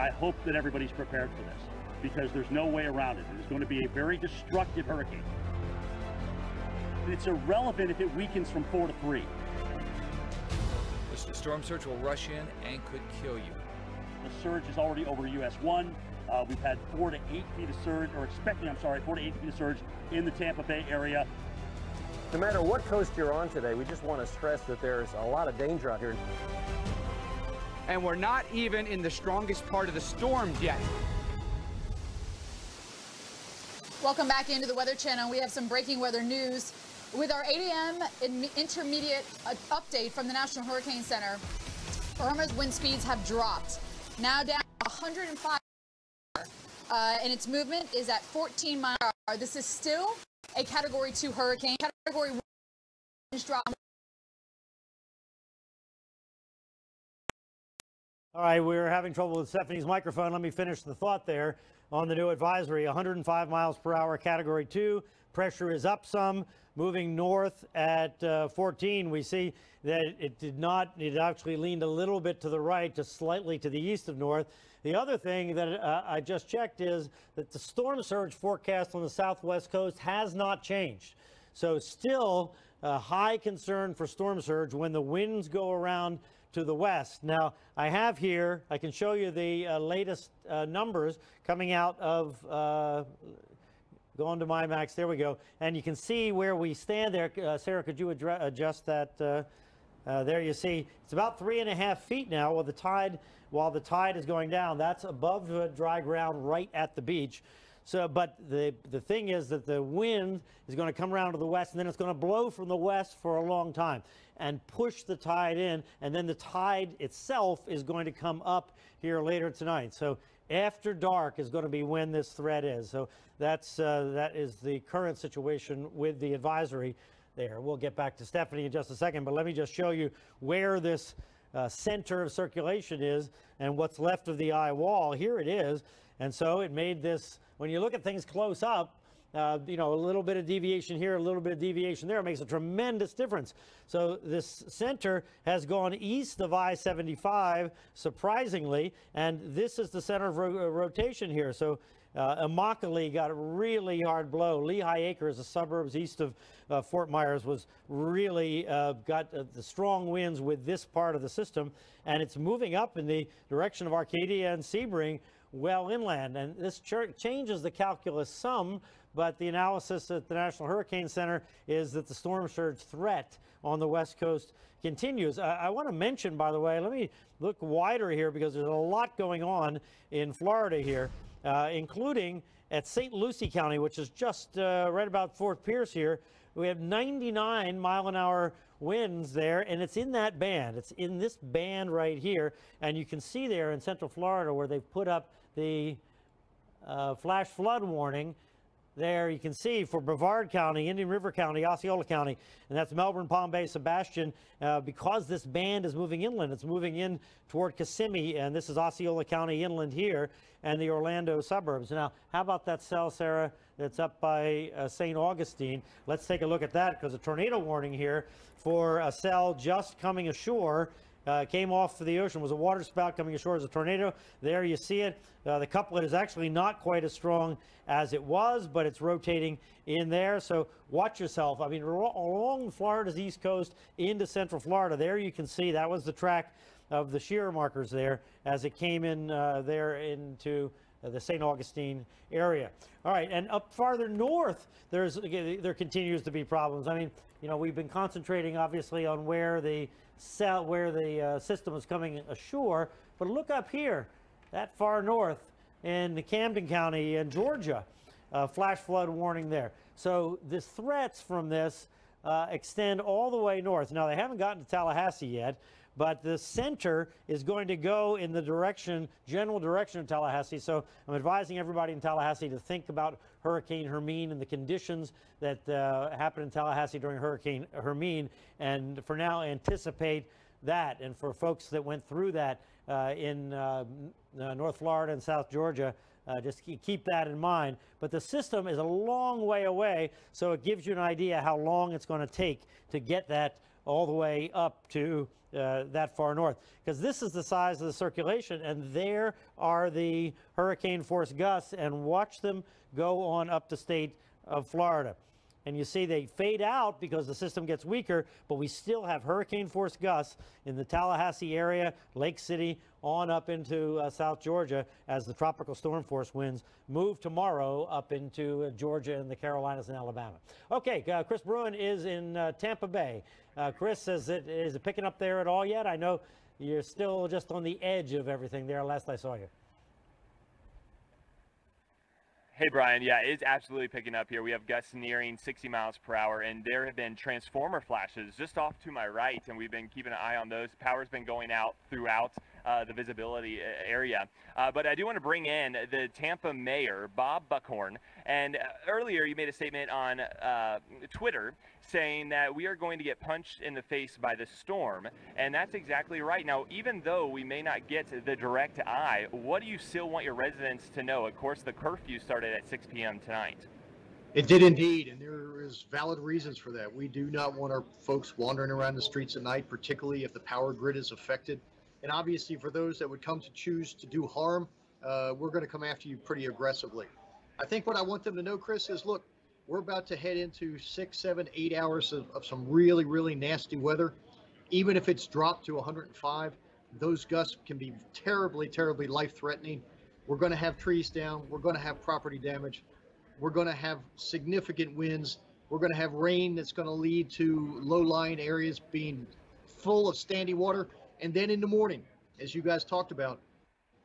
I hope that everybody's prepared for this, because there's no way around it. It's going to be a very destructive hurricane. It's irrelevant if it weakens from 4 to 3. The storm surge will rush in and could kill you. The surge is already over US 1. We've had 4 to 8 feet of surge, or expecting, 4 to 8 feet of surge in the Tampa Bay area. No matter what coast you're on today, we just want to stress that there's a lot of danger out here. And we're not even in the strongest part of the storm yet. Welcome back into the Weather Channel. We have some breaking weather news. With our 8 a.m. intermediate update from the National Hurricane Center, Irma's wind speeds have dropped, now down 105, and its movement is at 14 miles per hour. This is still a Category 2 hurricane. Category 1 winds drop. All right, we're having trouble with Stephanie's microphone. Let me finish the thought there on the new advisory. 105 miles per hour, Category 2. Pressure is up some, moving north at 14. We see that it did not, it actually leaned a little bit to the right, just slightly to the east of north. The other thing that I just checked is that the storm surge forecast on the southwest coast has not changed. So still a high concern for storm surge when the winds go around to the west. Now, I have here, I can show you the latest numbers coming out of, go on to MyMax, there we go. And you can see where we stand there. Sarah, could you adjust that? There you see, it's about 3.5 feet now while the tide is going down. That's above the dry ground right at the beach. So, but the thing is that the wind is going to come around to the west, and then it's going to blow from the west for a long time and push the tide in, and then the tide itself is going to come up here later tonight. So after dark is going to be when this threat is. So that is the current situation with the advisory there. We'll get back to Stephanie in just a second, but let me just show you where this center of circulation is and what's left of the eye wall. Here it is. And so it made this, when you look at things close up, you know, a little bit of deviation here, a little bit of deviation there, it makes a tremendous difference. So this center has gone east of I-75, surprisingly, and this is the center of rotation here. So Immokalee got a really hard blow. Lehigh Acres, the suburbs east of Fort Myers, was really got the strong winds with this part of the system, and it's moving up in the direction of Arcadia and Sebring, well inland. And this changes the calculus some, but the analysis at the National Hurricane Center is that the storm surge threat on the west coast continues. I want to mention, by the way, let me look wider here because there's a lot going on in Florida here, including at St. Lucie County, which is just right about Fort Pierce here. We have 99-mile-an-hour winds there, and it's in that band. It's in this band right here, and you can see there in Central Florida where they've put up the flash flood warning. There you can see for Brevard County, Indian River County, Osceola County, and that's Melbourne, Palm Bay, Sebastian. Because this band is moving inland, it's moving in toward Kissimmee, and this is Osceola County inland here, and the Orlando suburbs. Now, how about that cell, Sarah, that's up by St. Augustine? Let's take a look at that, because a tornado warning here for a cell just coming ashore. Came off the ocean, was a water spout coming ashore as a tornado. There you see it. The couplet is actually not quite as strong as it was, but it's rotating in there. So watch yourself. I mean, along Florida's east coast into Central Florida, there you can see that was the track of the shear markers there as it came in there into the St. Augustine area. All right, and up farther north, there continues to be problems. I mean, you know, we've been concentrating obviously on where the system is coming ashore, but look up here, that far north in Camden County in Georgia, flash flood warning there. So the threats from this extend all the way north. Now, they haven't gotten to Tallahassee yet, but the center is going to go in the direction, general direction of Tallahassee. So I'm advising everybody in Tallahassee to think about Hurricane Hermine and the conditions that happened in Tallahassee during Hurricane Hermine, and for now anticipate that. And for folks that went through that in North Florida and South Georgia, just keep that in mind. But the system is a long way away, so it gives you an idea how long it's going to take to get that all the way up to that far north, because this is the size of the circulation, and there are the hurricane force gusts, and watch them go on up the state of Florida. And you see they fade out because the system gets weaker, but we still have hurricane force gusts in the Tallahassee area, Lake City, on up into South Georgia as the tropical storm force winds move tomorrow up into Georgia and the Carolinas and Alabama. Okay, Chris Bruin is in Tampa Bay. Chris, is it picking up there at all yet? I know you're still just on the edge of everything there last I saw you. Hey, Brian. Yeah, it's absolutely picking up here. We have gusts nearing 60 miles per hour, and there have been transformer flashes just off to my right, and we've been keeping an eye on those. Power's been going out throughout the visibility area. But I do want to bring in the Tampa mayor, Bob Buckhorn. And earlier you made a statement on Twitter saying that we are going to get punched in the face by the storm. And that's exactly right. Now, even though we may not get the direct eye, what do you still want your residents to know? Of course, the curfew started at 6 p.m. tonight. It did indeed, and there is valid reasons for that. We do not want our folks wandering around the streets at night, particularly if the power grid is affected. And obviously, for those that would come to choose to do harm, we're going to come after you pretty aggressively. I think what I want them to know, Chris, is look, we're about to head into 6, 7, 8 hours of some really, really nasty weather. Even if it's dropped to 105, those gusts can be terribly, terribly life-threatening. We're going to have trees down. We're going to have property damage. We're going to have significant winds. We're going to have rain that's going to lead to low-lying areas being full of standing water. And then in the morning, as you guys talked about,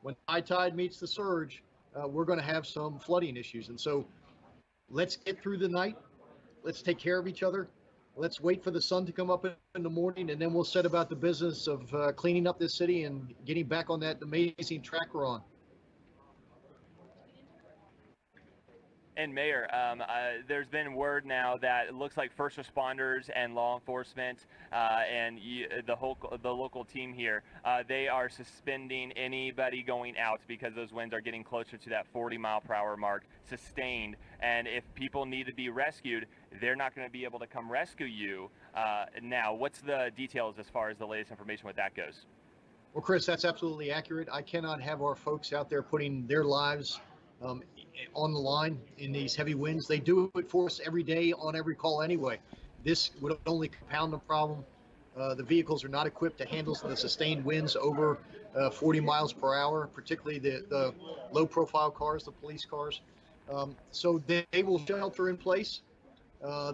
when high tide meets the surge, we're going to have some flooding issues. And so let's get through the night. Let's take care of each other. Let's wait for the sun to come up in the morning, and then we'll set about the business of cleaning up this city and getting back on that amazing track we're on. And Mayor, there's been word now that it looks like first responders and law enforcement and the local team here, they are suspending anybody going out because those winds are getting closer to that 40-mile-per-hour mark, sustained. And if people need to be rescued, they're not going to be able to come rescue you. Now, what's the details as far as the latest information with that goes? Well, Chris, that's absolutely accurate. I cannot have our folks out there putting their lives on the line in these heavy winds. They do it for us every day on every call anyway. This would only compound the problem. The vehicles are not equipped to handle the sustained winds over 40 miles per hour, particularly the low profile cars, the police cars. So they will shelter in place.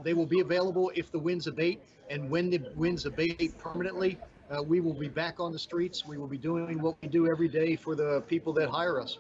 They will be available if the winds abate, and when the winds abate permanently, we will be back on the streets. We will be doing what we do every day for the people that hire us.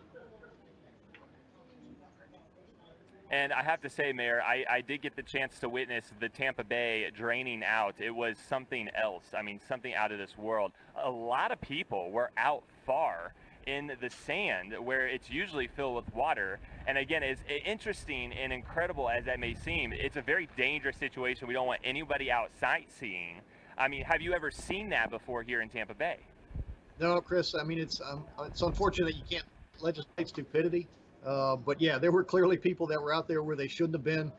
And I have to say, Mayor, I did get the chance to witness the Tampa Bay draining out. It was something else. I mean, something out of this world. A lot of people were out far in the sand where it's usually filled with water. And again, as interesting and incredible as that may seem, it's a very dangerous situation. We don't want anybody out sightseeing. I mean, have you ever seen that before here in Tampa Bay? No, Chris. I mean, it's unfortunate you can't legislate stupidity. But yeah, there were clearly people that were out there where they shouldn't have been.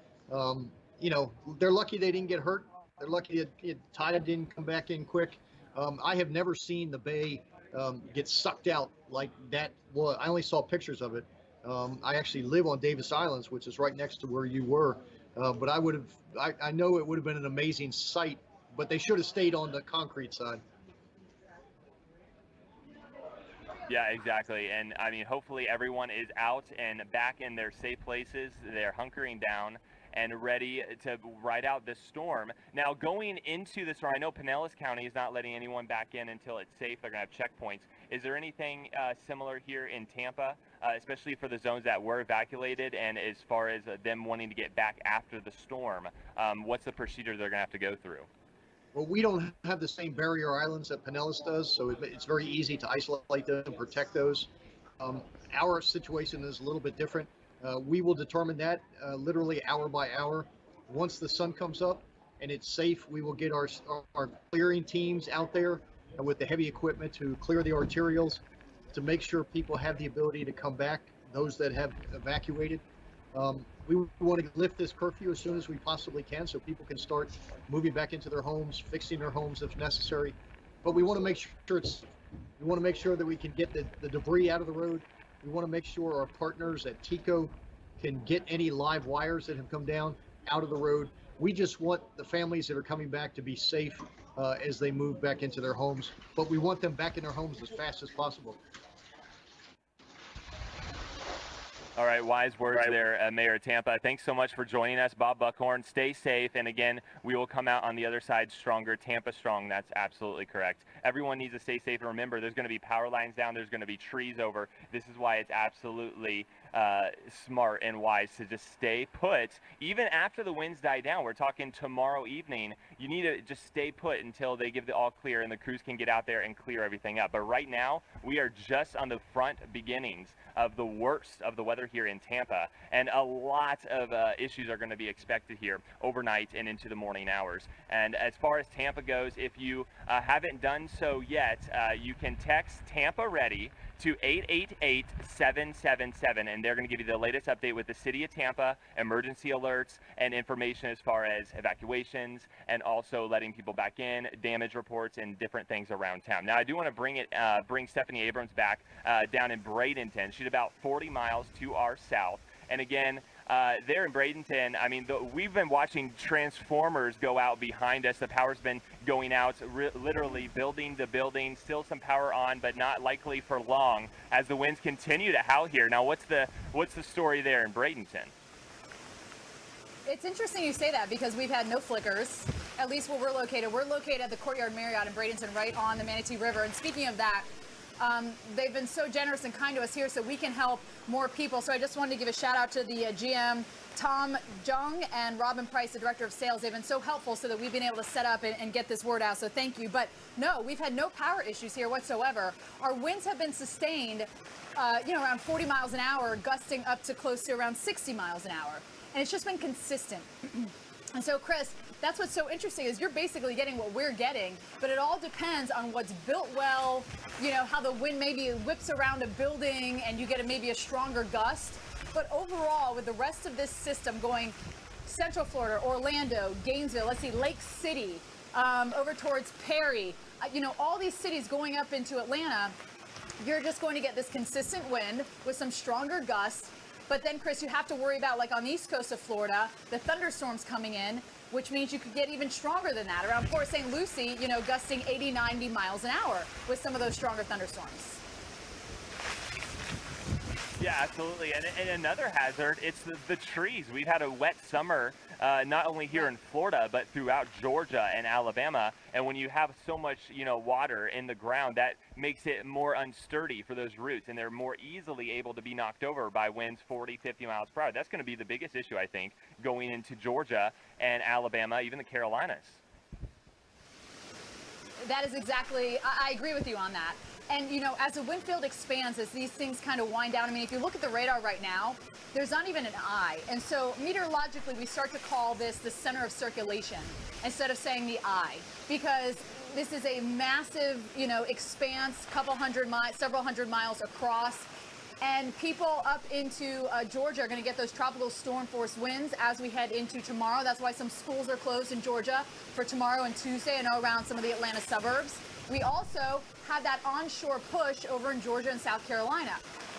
You know, they're lucky they didn't get hurt. They're lucky the tide didn't come back in quick. I have never seen the bay get sucked out like that. Well, I only saw pictures of it. I actually live on Davis Islands, which is right next to where you were. But I know it would have been an amazing sight, but they should have stayed on the concrete side. Yeah, exactly. And I mean, hopefully everyone is out and back in their safe places. They're hunkering down and ready to ride out this storm. Now, going into the storm, I know Pinellas County is not letting anyone back in until it's safe. They're going to have checkpoints. Is there anything similar here in Tampa, especially for the zones that were evacuated, and as far as them wanting to get back after the storm? What's the procedure they're going to have to go through? Well, we don't have the same barrier islands that Pinellas does, so it's very easy to isolate them and protect those. Our situation is a little bit different. We will determine that literally hour by hour. Once the sun comes up and it's safe, we will get our clearing teams out there with the heavy equipment to clear the arterials, to make sure people have the ability to come back, those that have evacuated. We want to lift this curfew as soon as we possibly can so people can start moving back into their homes, fixing their homes if necessary. But we want to make sure we want to make sure that we can get the debris out of the road. We want to make sure our partners at TECO can get any live wires that have come down out of the road. We just want the families that are coming back to be safe as they move back into their homes, but we want them back in their homes as fast as possible. All right, wise words there, Mayor of Tampa. Thanks so much for joining us, Bob Buckhorn. Stay safe, and again, we will come out on the other side stronger. Tampa strong, that's absolutely correct. Everyone needs to stay safe, and remember, there's going to be power lines down, there's going to be trees over. This is why it's absolutely smart and wise to just stay put. Even after the winds die down, we're talking tomorrow evening, you need to just stay put until they give the all clear and the crews can get out there and clear everything up. But right now, we are just on the front beginnings of the worst of the weather here in Tampa, and a lot of issues are going to be expected here overnight and into the morning hours. And as far as Tampa goes, if you haven't done so yet, you can text Tampa Ready to 888-777, and they're going to give you the latest update with the City of Tampa, emergency alerts, and information as far as evacuations, and also letting people back in, damage reports, and different things around town. Now, I do want to bring Stephanie Abrams back down in Bradenton. She's about 40 miles to our south. And again, there in Bradenton, I mean, we've been watching transformers go out behind us. The power's been going out, literally building to building. Still some power on, but not likely for long as the winds continue to howl here. Now, what's the story there in Bradenton? It's interesting you say that because we've had no flickers, at least where we're located. We're located at the Courtyard Marriott in Bradenton, right on the Manatee River. And speaking of that, they've been so generous and kind to us here so we can help more people. So I just wanted to give a shout out to the GM, Tom Jung, and Robin Price, the Director of Sales. They've been so helpful so that we've been able to set up and get this word out. So thank you. But no, we've had no power issues here whatsoever. Our winds have been sustained, around 40 miles an hour, gusting up to close to around 60 miles an hour. And it's just been consistent. And so, Chris, that's what's so interesting is you're basically getting what we're getting, but it all depends on what's built well, how the wind maybe whips around a building and you get maybe a stronger gust. But overall, with the rest of this system going Central Florida, Orlando, Gainesville, let's see, Lake City, over towards Perry, all these cities going up into Atlanta, you're just going to get this consistent wind with some stronger gusts. But then, Chris, you have to worry about, like on the east coast of Florida, the thunderstorms coming in, which means you could get even stronger than that. Around Port St. Lucie, gusting 80, 90 miles an hour with some of those stronger thunderstorms. Yeah, absolutely. And another hazard, it's the trees. We've had a wet summer, not only here in Florida, but throughout Georgia and Alabama. And when you have so much, water in the ground, that makes it more unsturdy for those roots, and they're more easily able to be knocked over by winds 40, 50 miles per hour. That's going to be the biggest issue, I think, going into Georgia and Alabama, even the Carolinas. That is exactly, I agree with you on that. And, as the wind field expands, as these things kind of wind down, I mean, if you look at the radar right now, there's not even an eye. And so meteorologically, we start to call this the center of circulation instead of saying the eye, because this is a massive, expanse, several hundred miles across. And people up into Georgia are going to get those tropical storm force winds as we head into tomorrow. That's why some schools are closed in Georgia for tomorrow and Tuesday, around some of the Atlanta suburbs. We also have that onshore push over in Georgia and South Carolina.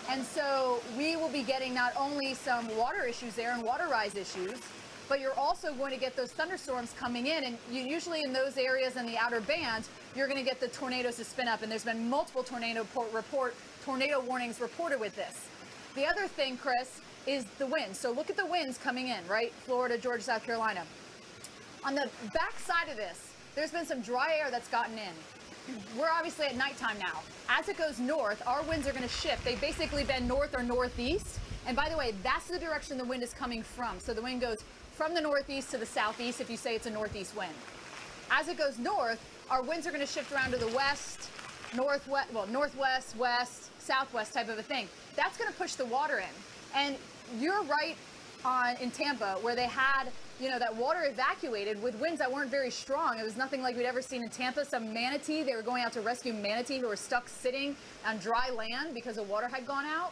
And so we will be getting not only some water issues there and water rise issues, but you're also going to get those thunderstorms coming in. And usually in those areas in the outer bands, you're going to get the tornadoes to spin up. And there's been multiple tornado warnings reported with this. The other thing, Chris, is the winds. So look at the winds coming in, right? Florida, Georgia, South Carolina. On the back side of this, there's been some dry air that's gotten in. We're obviously at nighttime now. As it goes north, our winds are going to shift. They've basically been north or northeast. And by the way, that's the direction the wind is coming from. So the wind goes from the northeast to the southeast if you say it's a northeast wind. As it goes north, our winds are going to shift around to the west, northwest, west, southwest type of a thing. That's going to push the water in. And you're right in Tampa where they had, that water evacuated with winds that weren't very strong. It was nothing like we'd ever seen in Tampa. Some manatee, they were going out to rescue manatee who were stuck sitting on dry land because the water had gone out.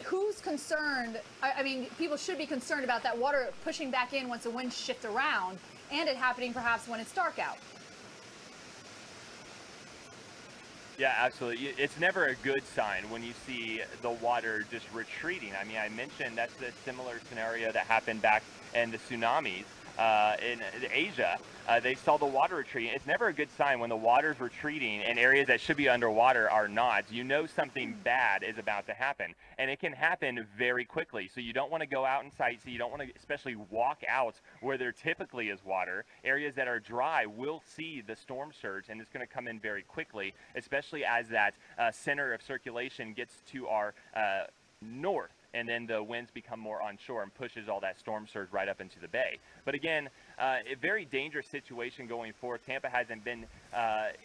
who's concerned? I mean, people should be concerned about that water pushing back in once the winds shift around, and it happening perhaps when it's dark out. Yeah, absolutely. It's never a good sign when you see the water just retreating. I mean, I mentioned that's the similar scenario that happened back in the tsunamis in Asia. They saw the water retreating. It's never a good sign when the water's retreating and areas that should be underwater are not. You know something bad is about to happen, and it can happen very quickly. So you don't want to go out and sightsee. You don't want to especially walk out where there typically is water. Areas that are dry will see the storm surge, and it's going to come in very quickly, especially as that center of circulation gets to our north. And then the winds become more onshore and pushes all that storm surge right up into the bay. But again, a very dangerous situation going forward. Tampa hasn't been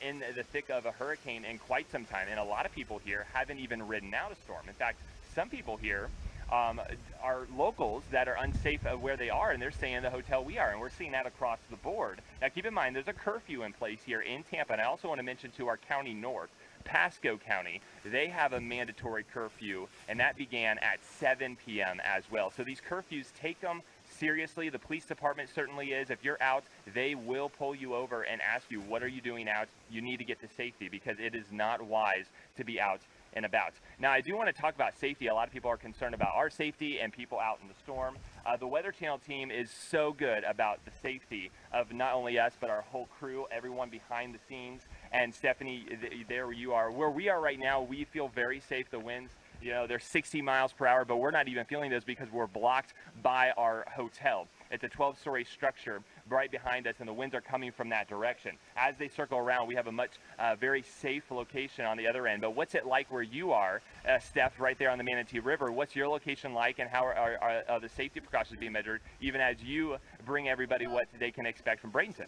in the thick of a hurricane in quite some time, and a lot of people here haven't even ridden out a storm. In fact, some people here are locals that are unsafe of where they are, and they're staying in the hotel we are, and we're seeing that across the board. Now, keep in mind, there's a curfew in place here in Tampa, and I also want to mention to our county north, Pasco County, they have a mandatory curfew, and that began at 7 p.m. as well. So these curfews, take them seriously. The police department certainly is. If you're out, they will pull you over and ask you, what are you doing out? You need to get to safety, because it is not wise to be out and about. Now, I do want to talk about safety. A lot of people are concerned about our safety and people out in the storm. The Weather Channel team is so good about the safety of not only us, but our whole crew, everyone behind the scenes. And Stephanie, there you are. Where we are right now, we feel very safe. The winds, you know, they're 60 miles per hour, but we're not even feeling those because we're blocked by our hotel. It's a 12-story structure right behind us, and the winds are coming from that direction. As they circle around, we have a much very safe location on the other end. But what's it like where you are, Steph, right there on the Manatee River? What's your location like, and how are the safety precautions being measured, even as you bring everybody what they can expect from Bradenton?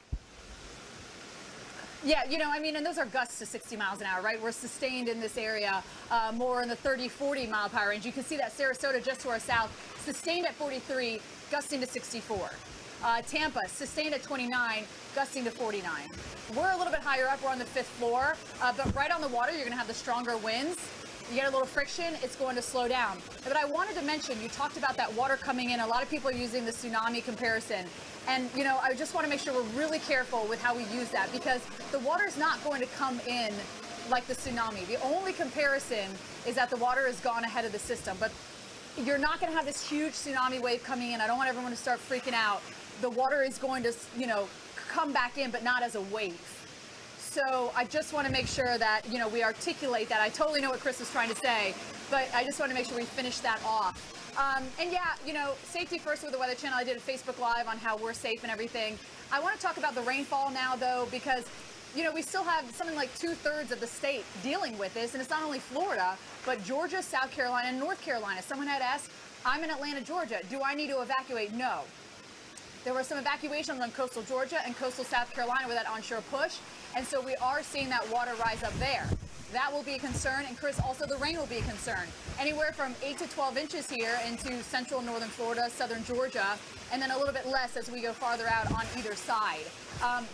Yeah, you know, I mean, and those are gusts to 60 miles an hour, right? We're sustained in this area more in the 30, 40 mile per hour range. You can see that Sarasota just to our south, sustained at 43, gusting to 64. Tampa, sustained at 29, gusting to 49. We're a little bit higher up. We're on the 5th floor, but right on the water, you're going to have the stronger winds. You get a little friction, it's going to slow down. But I wanted to mention, you talked about that water coming in. A lot of people are using the tsunami comparison. And, you know, I just want to make sure we're really careful with how we use that, because the water is not going to come in like the tsunami. The only comparison is that the water has gone ahead of the system. But you're not going to have this huge tsunami wave coming in. I don't want everyone to start freaking out. The water is going to, you know, come back in, but not as a wave. So I just want to make sure that, you know, we articulate that. I totally know what Chris was trying to say, but I just want to make sure we finish that off. And yeah, you know, safety first with the Weather Channel. I did a Facebook Live on how we're safe and everything. I want to talk about the rainfall now, though, because, you know, we still have something like 2/3 of the state dealing with this. And it's not only Florida, but Georgia, South Carolina, and North Carolina. Someone had asked, I'm in Atlanta, Georgia. Do I need to evacuate? No. There were some evacuations on coastal Georgia and coastal South Carolina with that onshore push. And so we are seeing that water rise up there. That will be a concern. And Chris, also the rain will be a concern. Anywhere from 8 to 12 inches here into central and northern Florida, southern Georgia, and then a little bit less as we go farther out on either side.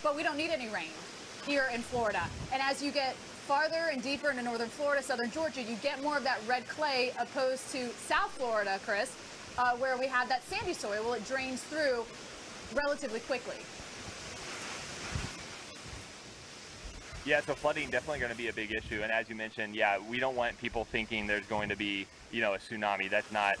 But we don't need any rain here in Florida. And as you get farther and deeper into northern Florida, southern Georgia, you get more of that red clay opposed to South Florida, Chris, where we have that sandy soil. Well, it drains through relatively quickly. Yeah, so flooding definitely going to be a big issue, and as you mentioned, yeah, we don't want people thinking there's going to be, you know, a tsunami. That's not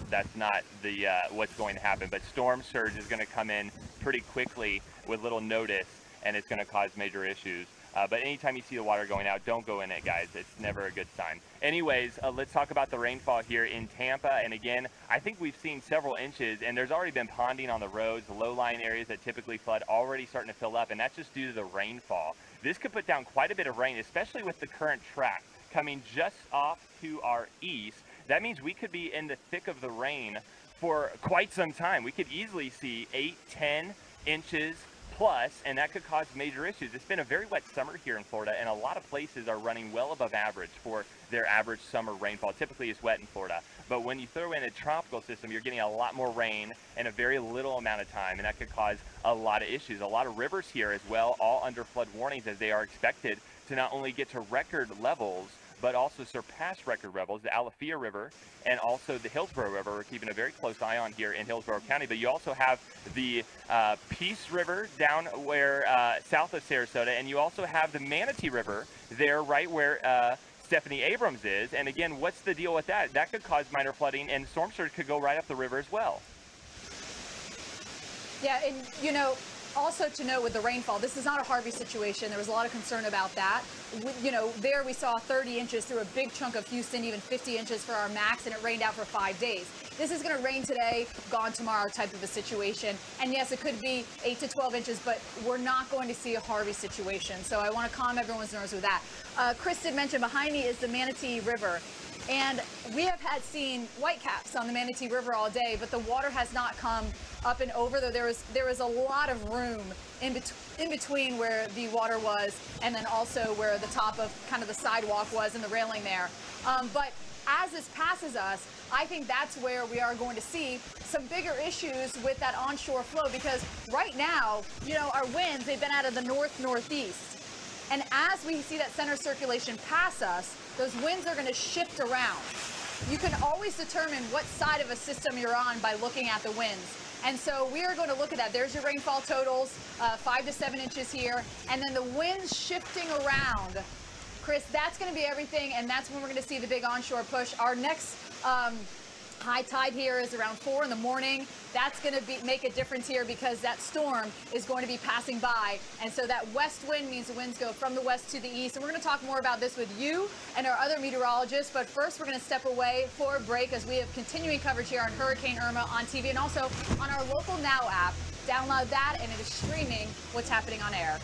the what's going to happen. But storm surge is going to come in pretty quickly with little notice, and it's going to cause major issues. But anytime you see the water going out, don't go in it, guys. It's never a good sign. Anyways, let's talk about the rainfall here in Tampa. And again, I think we've seen several inches, and there's already been ponding on the roads. The low-lying areas that typically flood already starting to fill up, and that's just due to the rainfall. This could put down quite a bit of rain, especially with the current track coming just off to our east. That means we could be in the thick of the rain for quite some time. We could easily see 8, 10 inches plus, and that could cause major issues. It's been a very wet summer here in Florida, and a lot of places are running well above average for their average summer rainfall. Typically it's wet in Florida, but when you throw in a tropical system, you're getting a lot more rain in a very little amount of time, and that could cause a lot of issues. A lot of rivers here as well, all under flood warnings, as they are expected to not only get to record levels, but also surpassed record levels. The Alafia River and also the Hillsborough River, we're keeping a very close eye on here in Hillsborough County. But you also have the Peace River down where south of Sarasota, and you also have the Manatee River there right where Stephanie Abrams is. And again, what's the deal with that? That could cause minor flooding, and storm surge could go right up the river as well. Yeah, and you know, also to note with the rainfall, this is not a Harvey situation. There was a lot of concern about that. You know, there we saw 30 inches through a big chunk of Houston, even 50 inches for our max, and it rained out for 5 days. This is going to rain today, gone tomorrow type of a situation. And yes, it could be 8 to 12 inches, but we're not going to see a Harvey situation. So I want to calm everyone's nerves with that. Chris did mention behind me is the Manatee River. And we have seen whitecaps on the Manatee River all day, but the water has not come up and over. Though there was a lot of room in between where the water was, and then also where the top of kind of the sidewalk was and the railing there. But as this passes us, I think that's where we are going to see some bigger issues with that onshore flow, because right now, you know, our winds, they've been out of the north-northeast. And as we see that center circulation pass us, those winds are going to shift around. You can always determine what side of a system you're on by looking at the winds. And so we are going to look at that. There's your rainfall totals, 5 to 7 inches here. And then the winds shifting around. Chris, that's going to be everything. And that's when we're going to see the big onshore push. Our next high tide here is around 4 in the morning. That's going to make a difference here because that storm is going to be passing by. And so that west wind means the winds go from the west to the east. And we're going to talk more about this with you and our other meteorologists. But first, we're going to step away for a break as we have continuing coverage here on Hurricane Irma on TV and also on our Local Now app. Download that, and it is streaming what's happening on air.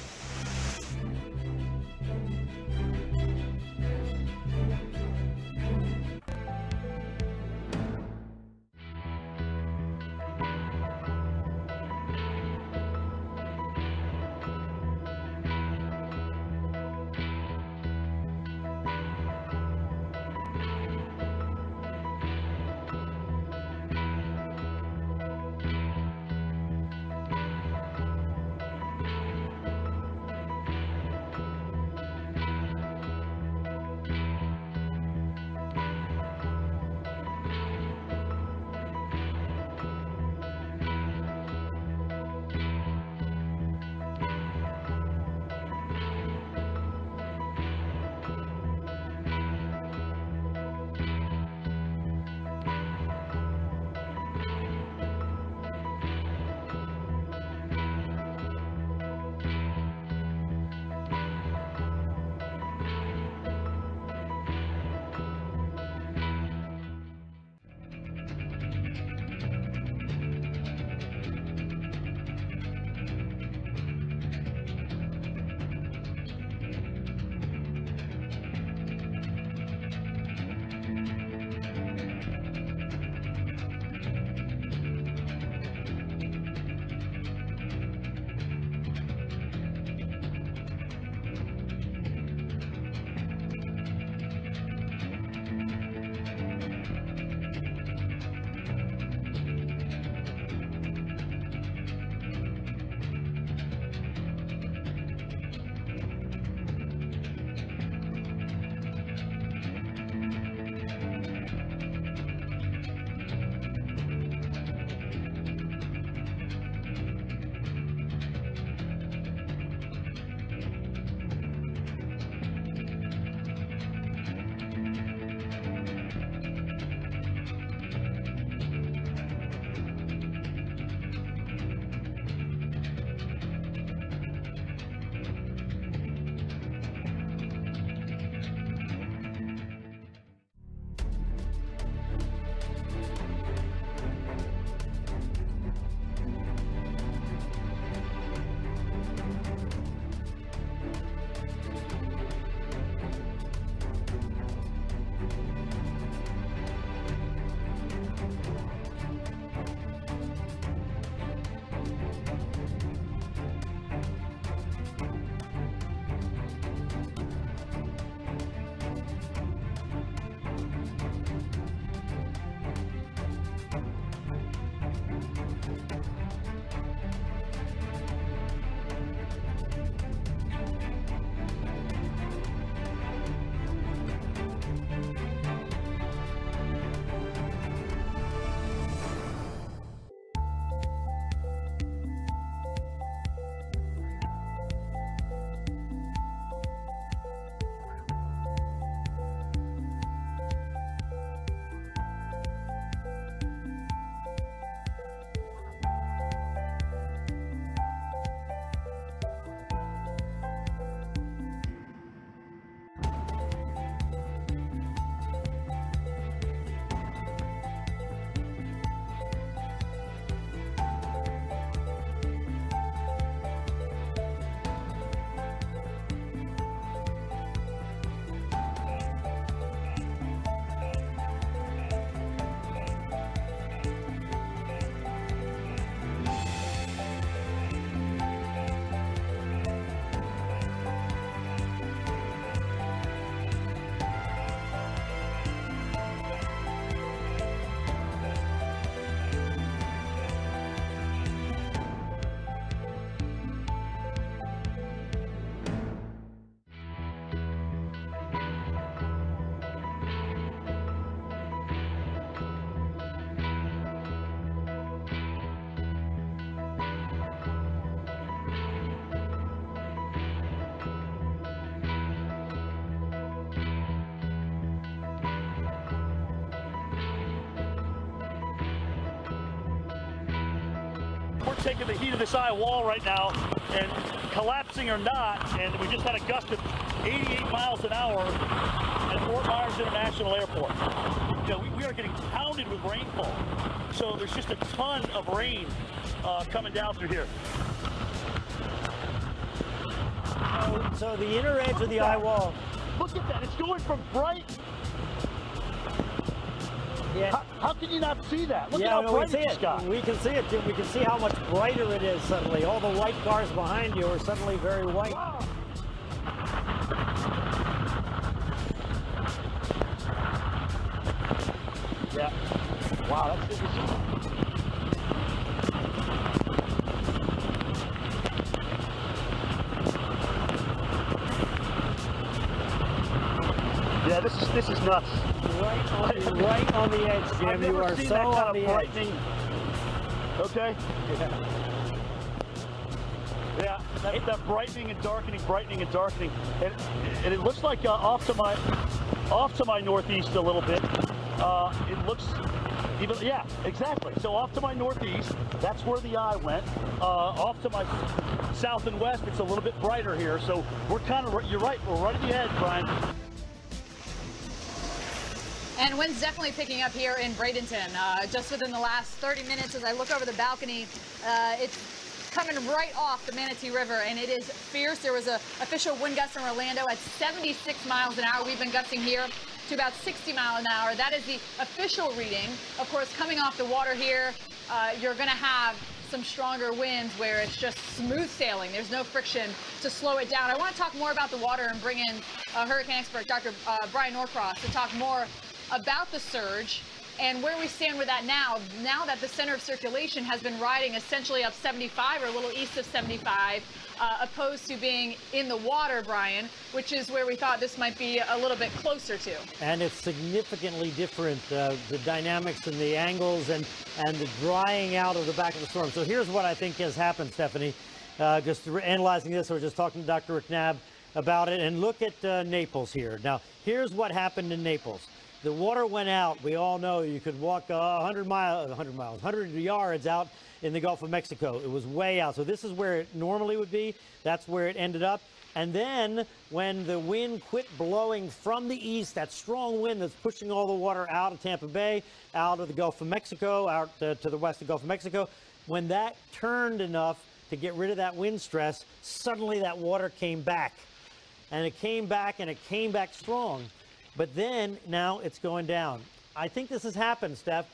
taking the heat of this eye wall right now, and collapsing or not, and we just had a gust of 88 miles an hour at Fort Myers International Airport. You know, we are getting pounded with rainfall. So there's just a ton of rain coming down through here. So the inner edge of the eye wall. Look at that, it's going from bright. Yeah. How can you not see that? Look at Yeah, how no, bright we see it's it. got. We can see it, Jim. We can see how much brighter it is suddenly. All the white cars behind you are suddenly very white. Wow. Yeah. Wow, that's interesting. Yeah, this is nuts. Right on the edge, Jim. I've never You are seen so that kind on of the brightening. edge. Okay. Yeah, that brightening and darkening, and it looks like off to my northeast a little bit. It looks even, yeah, exactly. So off to my northeast, that's where the eye went. Off to my south and west, it's a little bit brighter here. So we're kind of, you're right, we're right at the edge, Brian. And wind's definitely picking up here in Bradenton. Just within the last 30 minutes, as I look over the balcony, it's coming right off the Manatee River, and it is fierce. There was an official wind gust in Orlando at 76 miles an hour. We've been gusting here to about 60 miles an hour. That is the official reading. Of course, coming off the water here, you're going to have some stronger winds where it's just smooth sailing. There's no friction to slow it down. I want to talk more about the water and bring in hurricane expert Dr. Brian Norcross to talk more about the surge and where we stand with that now that the center of circulation has been riding essentially up 75 or a little east of 75, opposed to being in the water, Brian, which is where we thought this might be a little bit closer to. And it's significantly different, the dynamics and the angles and the drying out of the back of the storm. So here's what I think has happened, Stephanie. Just analyzing this, I was just talking to Dr. Rick Knabb about it, and look at Naples here. Now, here's what happened in Naples. The water went out. We all know you could walk 100 yards out in the Gulf of Mexico. It was way out. So this is where it normally would be. That's where it ended up. And then when the wind quit blowing from the east, that strong wind that's pushing all the water out of Tampa Bay, out of the Gulf of Mexico, out to the west of the Gulf of Mexico, when that turned enough to get rid of that wind stress, suddenly that water came back. And it came back, and it came back strong. But then, now it's going down. I think this has happened, Steph.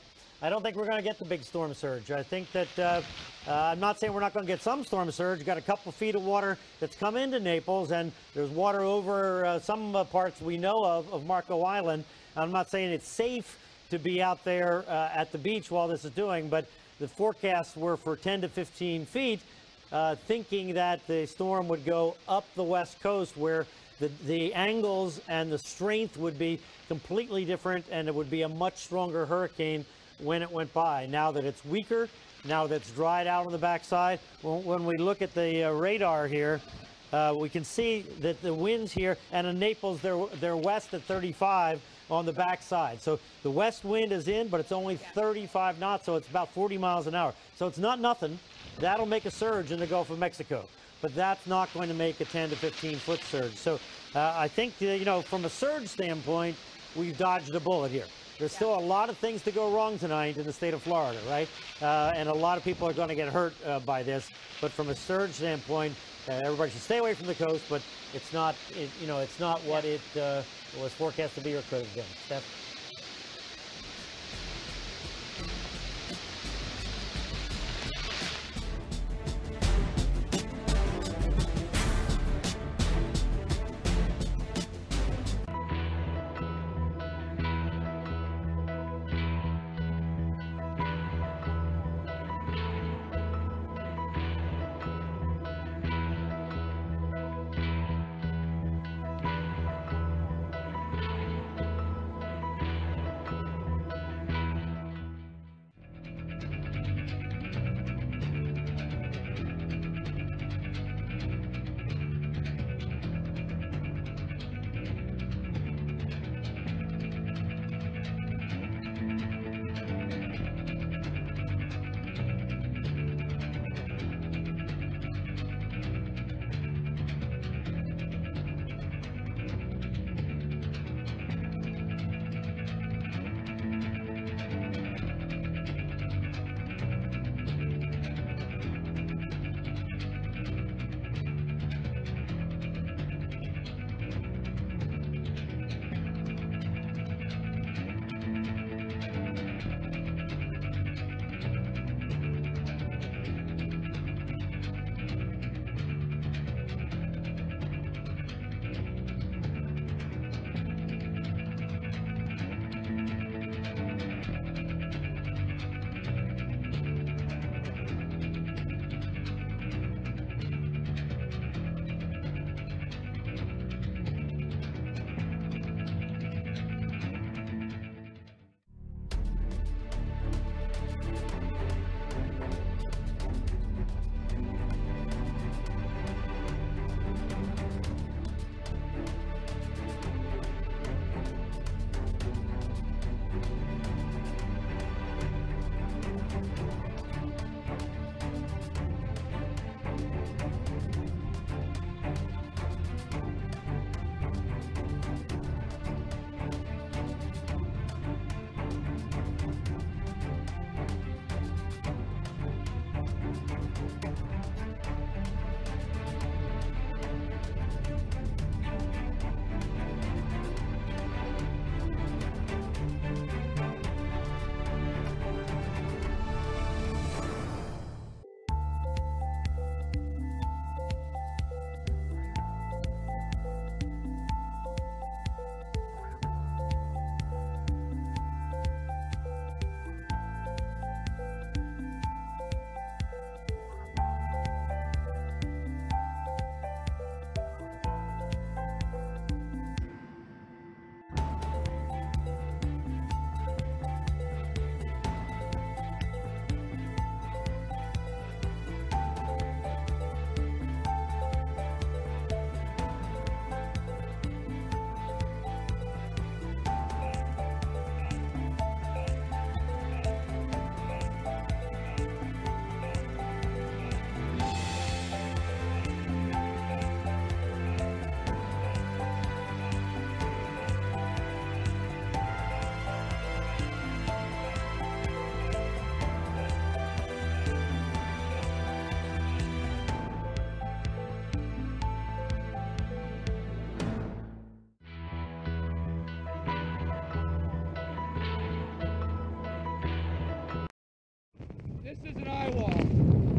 I don't think we're going to get the big storm surge. I think that, I'm not saying we're not going to get some storm surge. You've got a couple feet of water that's come into Naples, and there's water over some parts we know of Marco Island. I'm not saying it's safe to be out there at the beach while this is doing, but the forecasts were for 10 to 15 feet, thinking that the storm would go up the west coast where the angles and the strength would be completely different, and it would be a much stronger hurricane when it went by. Now that it's weaker, now that it's dried out on the backside, when we look at the radar here, we can see that the winds here, and in Naples, they're west at 35 on the backside. So the west wind is in, but it's only 35 knots, so it's about 40 miles an hour. So it's not nothing. That'll make a surge in the Gulf of Mexico, but that's not going to make a 10 to 15 foot surge. So I think, you know, from a surge standpoint, we've dodged a bullet here. There's still a lot of things to go wrong tonight in the state of Florida, right? And a lot of people are going to get hurt by this. But from a surge standpoint, everybody should stay away from the coast, but it's not, you know, it's not what it was forecast to be or could have been. Steph?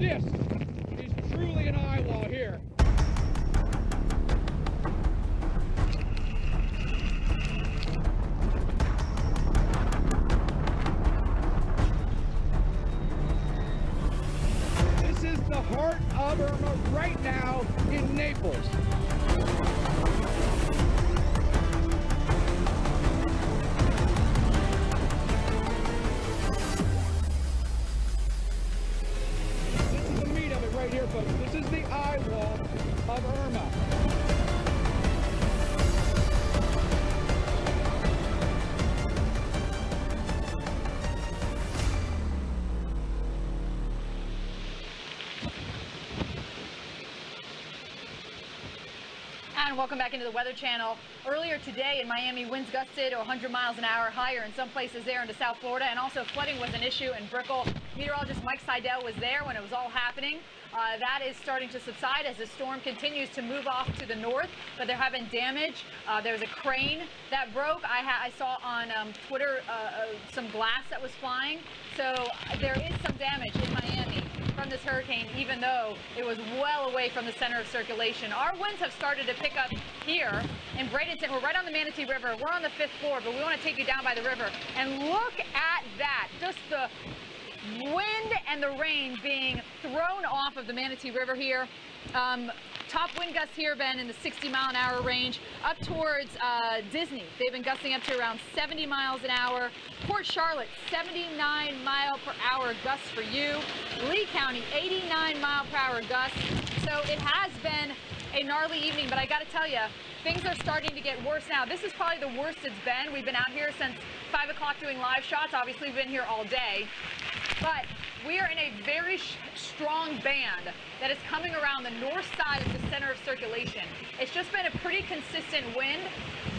This is truly an eye wall here. This is the heart of Irma right now in Naples. Right here, folks. This is the eye wall of Irma. And welcome back into the Weather Channel. Earlier today in Miami, winds gusted to 100 miles an hour, higher in some places there into South Florida, and also flooding was an issue in Brickell. Meteorologist Mike Seidel was there when it was all happening. That is starting to subside as the storm continues to move off to the north, but there have been damage. There's a crane that broke. I saw on Twitter some glass that was flying. So there is some damage in Miami from this hurricane, even though it was well away from the center of circulation. Our winds have started to pick up here in Bradenton. We're right on the Manatee River. We're on the 5th floor, but we want to take you down by the river. And look at that. Just the wind and the rain being thrown off of the Manatee River here. Top wind gusts here have been in the 60-mile-an-hour range. Up towards Disney, they've been gusting up to around 70 miles an hour. Port Charlotte, 79-mile-per-hour gusts for you. Lee County, 89-mile-per-hour gusts. So it has been a gnarly evening, but I got to tell you, things are starting to get worse now. This is probably the worst it's been. We've been out here since 5 o'clock doing live shots. Obviously, we've been here all day. But we are in a very strong band that is coming around the north side of the center of circulation. It's just been a pretty consistent wind.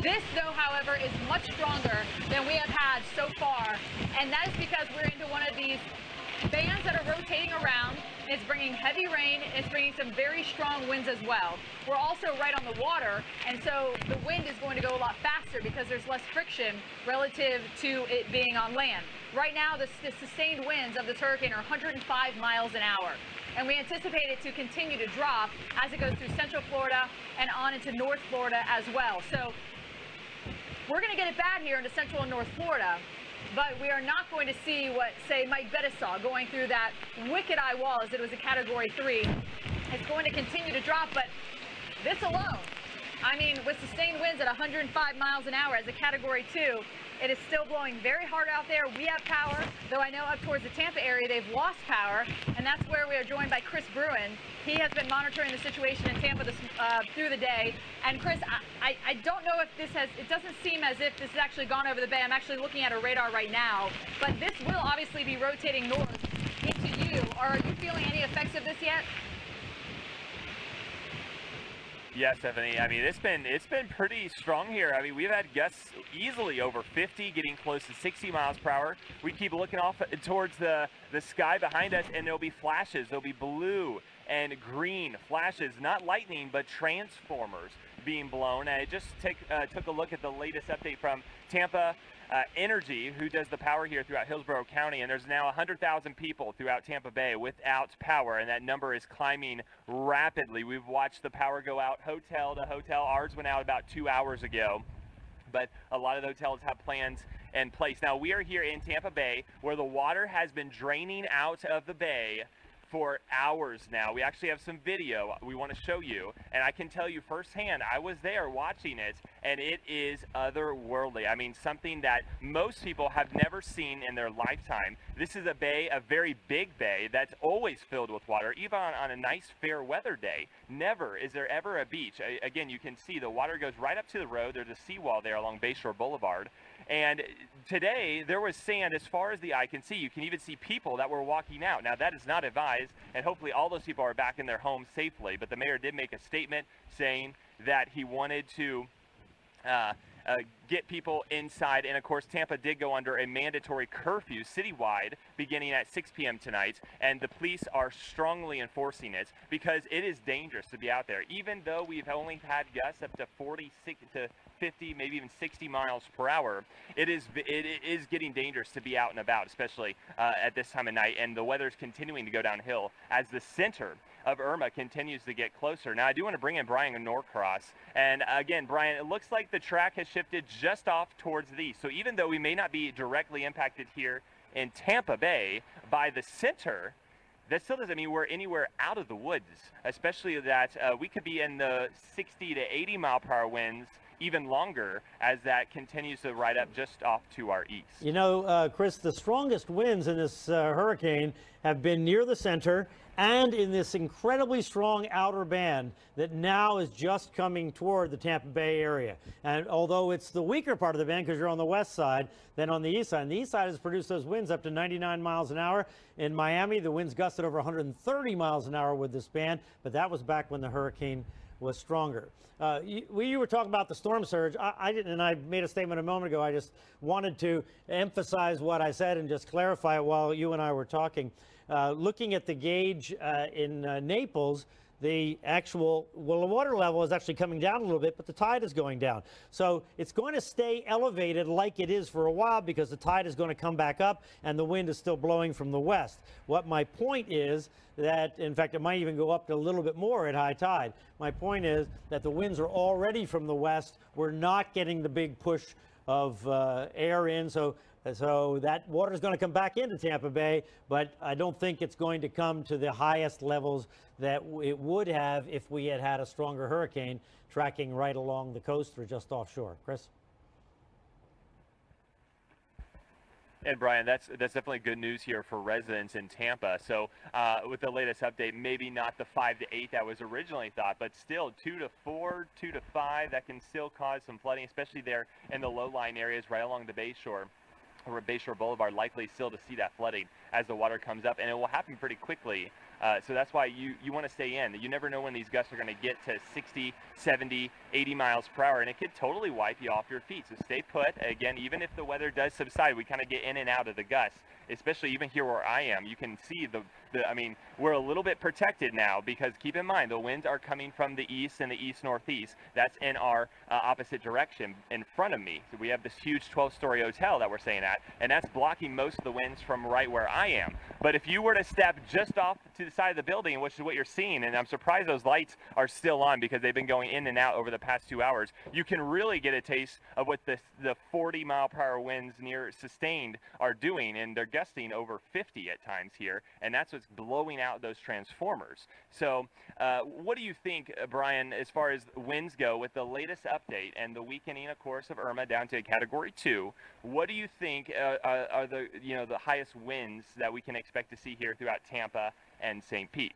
This, though, however, is much stronger than we have had so far. And that is because we're into one of these bands that are rotating around. It's bringing heavy rain. It's bringing some very strong winds as well. We're also right on the water, and so the wind is going to go a lot faster because there's less friction relative to it being on land. Right now, the sustained winds of this hurricane are 105 miles an hour, and we anticipate it to continue to drop as it goes through Central Florida and on into North Florida as well. So we're going to get it bad here into Central and North Florida, but we are not going to see what, say, Mike Bettis saw going through that wicked eye wall as it was a Category 3. It's going to continue to drop, but this alone, I mean, with sustained winds at 105 miles an hour as a Category 2, it is still blowing very hard out there. We have power, though I know up towards the Tampa area they've lost power, and that's where we are joined by Chris Bruin. He has been monitoring the situation in Tampa through the day. And Chris, I don't know if this has, it doesn't seem as if this has actually gone over the bay. I'm actually looking at a radar right now, but this will obviously be rotating north into you. Are you feeling any effects of this yet? Yes, Stephanie. I mean, it's been pretty strong here. I mean, we've had gusts easily over 50, getting close to 60 miles per hour. We keep looking off towards the sky behind us, and there'll be flashes. There'll be blue and green flashes, not lightning, but transformers being blown. And I just took a look at the latest update from Tampa Energy, who does the power here throughout Hillsborough County, and there's now 100,000 people throughout Tampa Bay without power, and that number is climbing rapidly. We've watched the power go out hotel to hotel. Ours went out about 2 hours ago, but a lot of the hotels have plans in place. Now, we are here in Tampa Bay, where the water has been draining out of the bay for hours now. We actually have some video we want to show you, and I can tell you firsthand, I was there watching it, and it is otherworldly. I mean, something that most people have never seen in their lifetime. This is a bay, a very big bay, that's always filled with water, even on a nice fair weather day. Never is there ever a beach. Again, you can see the water goes right up to the road. There's a seawall there along Bayshore Boulevard. And today, there was sand as far as the eye can see. You can even see people that were walking out. Now, that is not advised, and hopefully all those people are back in their homes safely. But the mayor did make a statement saying that he wanted to get people inside. And of course, Tampa did go under a mandatory curfew citywide beginning at 6 p.m. tonight, and the police are strongly enforcing it because it is dangerous to be out there. Even though we've only had gusts up to 46 to 50, maybe even 60 miles per hour, it is getting dangerous to be out and about, especially at this time of night. And the weather is continuing to go downhill as the center of Irma continues to get closer. Now, I do want to bring in Brian Norcross. And again, Brian, it looks like the track has shifted just off towards the east. So even though we may not be directly impacted here in Tampa Bay by the center, that still doesn't mean we're anywhere out of the woods, especially that we could be in the 60 to 80 mile per hour winds even longer as that continues to ride up just off to our east. You know, Chris, the strongest winds in this hurricane have been near the center and in this incredibly strong outer band that now is just coming toward the Tampa Bay area. And although it's the weaker part of the band because you're on the west side than on the east side, and the east side has produced those winds up to 99 miles an hour. In Miami, the winds gusted over 130 miles an hour with this band, but that was back when the hurricane was stronger. You were talking about the storm surge. I didn't, and I made a statement a moment ago. I just wanted to emphasize what I said and just clarify it while you and I were talking. Looking at the gauge in Naples, the water level is actually coming down a little bit, but the tide is going down. So it's going to stay elevated like it is for a while because the tide is going to come back up and the wind is still blowing from the west. What my point is that, in fact, it might even go up to a little bit more at high tide. My point is that the winds are already from the west. We're not getting the big push of air in, so that water is going to come back into Tampa Bay, but I don't think it's going to come to the highest levels that it would have if we had had a stronger hurricane tracking right along the coast or just offshore. Chris? And Brian, that's definitely good news here for residents in Tampa. So with the latest update, maybe not the 5 to 8 that was originally thought, but still 2 to 4, 2 to 5, that can still cause some flooding, especially there in the low-lying areas right along the Bayshore. Or Bayshore Boulevard, likely still to see that flooding as the water comes up, and it will happen pretty quickly. So that's why you want to stay in. You never know when these gusts are going to get to 60, 70, 80 miles per hour, and it could totally wipe you off your feet. So stay put. Again, even if the weather does subside, we kind of get in and out of the gusts, especially even here where I am. You can see I mean, we're a little bit protected now because keep in mind, the winds are coming from the east and the east-northeast. That's in our opposite direction in front of me. So we have this huge 12-story hotel that we're staying at, and that's blocking most of the winds from right where I am. But if you were to step just off to the side of the building, which is what you're seeing, and I'm surprised those lights are still on because they've been going in and out over the past 2 hours, you can really get a taste of what the 40-mile-per-hour winds near sustained are doing, and they're gusting over 50 at times here, and that's what's blowing out those transformers. So what do you think, Brian, as far as winds go with the latest update and the weakening, of course, of Irma down to a Category 2? What do you think are the the highest winds that we can expect to see here throughout Tampa and St. Pete?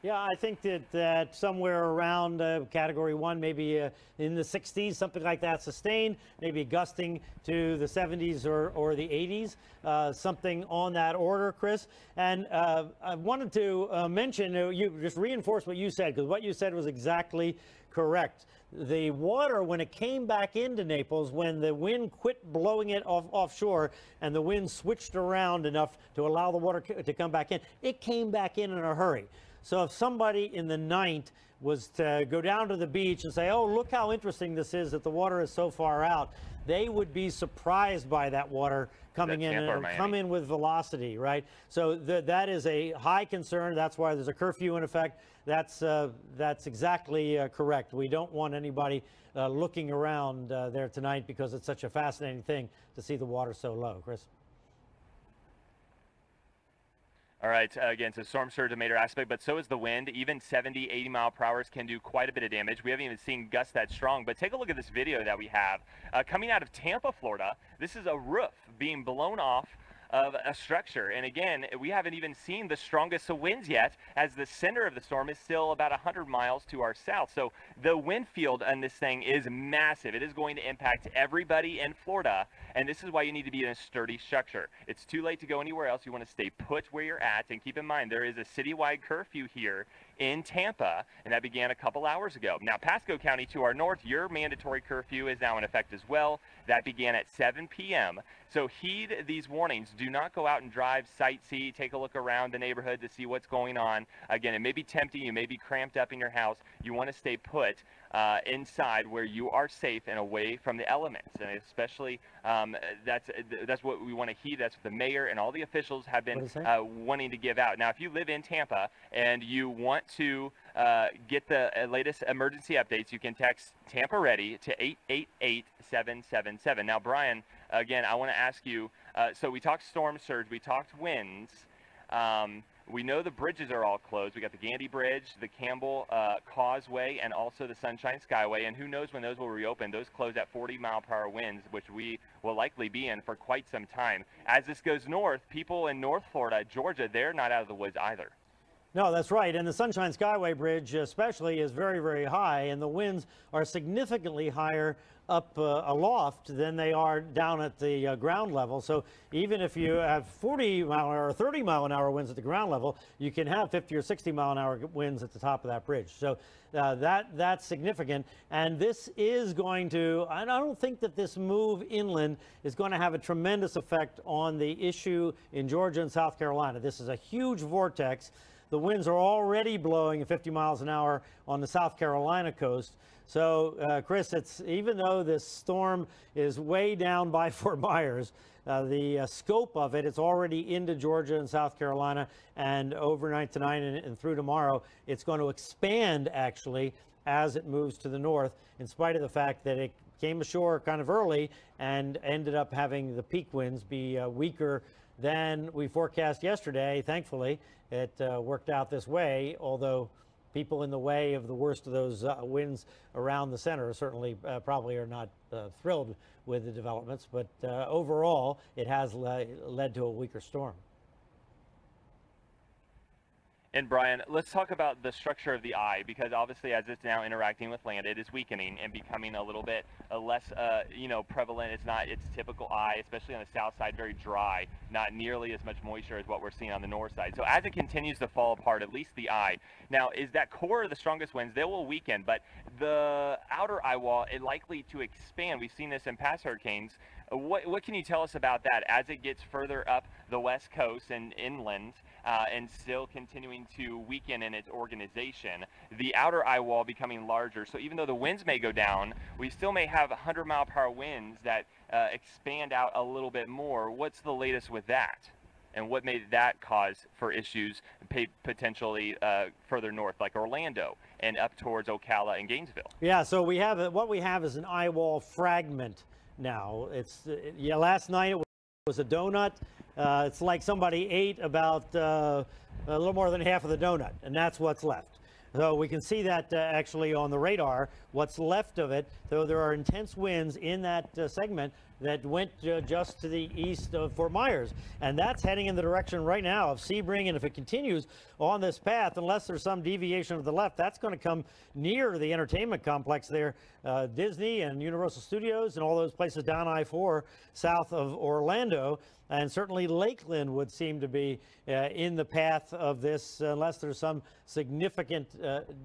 Yeah, I think that somewhere around Category 1, maybe in the 60s, something like that, sustained, maybe gusting to the 70s or the 80s, something on that order, Chris. And I wanted to mention, you just reinforce what you said, because what you said was exactly correct. The water, when it came back into Naples, when the wind quit blowing it offshore and the wind switched around enough to allow the water to come back in, it came back in a hurry. So if somebody in the night was to go down to the beach and say, oh, look how interesting this is that the water is so far out, they would be surprised by that water coming in and come in with velocity, right? So that is a high concern. That's why there's a curfew in effect. That's exactly correct. We don't want anybody looking around there tonight because it's such a fascinating thing to see the water so low. Chris? All right, again, so storm surge a major aspect, but so is the wind. Even 70, 80 mile per hour can do quite a bit of damage. We haven't even seen gusts that strong, but take a look at this video that we have. Coming out of Tampa, Florida, this is a roof being blown off of a structure. And again, we haven't even seen the strongest of winds yet, as the center of the storm is still about 100 miles to our south. So the wind field on this thing is massive. It is going to impact everybody in Florida, and this is why you need to be in a sturdy structure. It's too late to go anywhere else. You want to stay put where you're at, and keep in mind there is a citywide curfew here in Tampa, and that began a couple hours ago. Now, Pasco County to our north, your mandatory curfew is now in effect as well. That began at 7 p.m. So heed these warnings. Do not go out and drive, sightsee, take a look around the neighborhood to see what's going on. Again, it may be tempting. You may be cramped up in your house. You want to stay put inside where you are safe and away from the elements. And especially that's what we want to heed. That's what the mayor and all the officials have been wanting to give out. Now, if you live in Tampa and you want to get the latest emergency updates, you can text Tampa Ready to 888-777. Now, Brian, again, I want to ask you, so we talked storm surge, we talked winds. We know the bridges are all closed. We got the Gandy Bridge, the Campbell Causeway, and also the Sunshine Skyway. And who knows when those will reopen. Those close at 40-mile-per-hour winds, which we will likely be in for quite some time. As this goes north, people in North Florida, Georgia, they're not out of the woods either. No, that's right. And the Sunshine Skyway Bridge especially is very, very high, and the winds are significantly higher up aloft than they are down at the ground level. So even if you have 40-mile-an-hour or 30-mile-an-hour winds at the ground level, you can have 50 or 60-mile-an-hour winds at the top of that bridge. So that's significant. And this is going to, I don't think that this move inland is going to have a tremendous effect on the issue in Georgia and South Carolina. This is a huge vortex. The winds are already blowing at 50 miles an hour on the South Carolina coast. So, Chris, it's even though this storm is way down by Fort Myers, the scope of it, it's already into Georgia and South Carolina, and overnight tonight and through tomorrow, it's going to expand actually as it moves to the north, in spite of the fact that it came ashore kind of early and ended up having the peak winds be weaker than we forecast yesterday. Thankfully, it worked out this way, although people in the way of the worst of those winds around the center certainly probably are not thrilled with the developments. But overall, it has led to a weaker storm. And Brian, let's talk about the structure of the eye, because obviously as it's now interacting with land, it is weakening and becoming a little bit less, prevalent. It's not its typical eye, especially on the south side, very dry, not nearly as much moisture as what we're seeing on the north side. So as it continues to fall apart, at least the eye, now is that core of the strongest winds, they will weaken, but the outer eye wall is likely to expand. We've seen this in past hurricanes. What can you tell us about that as it gets further up the west coast and inland and still continuing to weaken in its organization, the outer eye wall becoming larger? So even though the winds may go down, we still may have 100-mile-per-hour winds that expand out a little bit more. What's the latest with that? And what may that cause for issues potentially further north, like Orlando and up towards Ocala and Gainesville? Yeah, so we have what we have is an eye wall fragment now. It's last night it was a donut. It's like somebody ate about a little more than half of the donut, and that's what's left. So we can see that actually on the radar, what's left of it, though there are intense winds in that segment that went just to the east of Fort Myers. And that's heading in the direction right now of Sebring, and if it continues on this path, unless there's some deviation to the left, that's going to come near the entertainment complex there, Disney and Universal Studios and all those places down I-4 south of Orlando. And certainly Lakeland would seem to be in the path of this unless there's some significant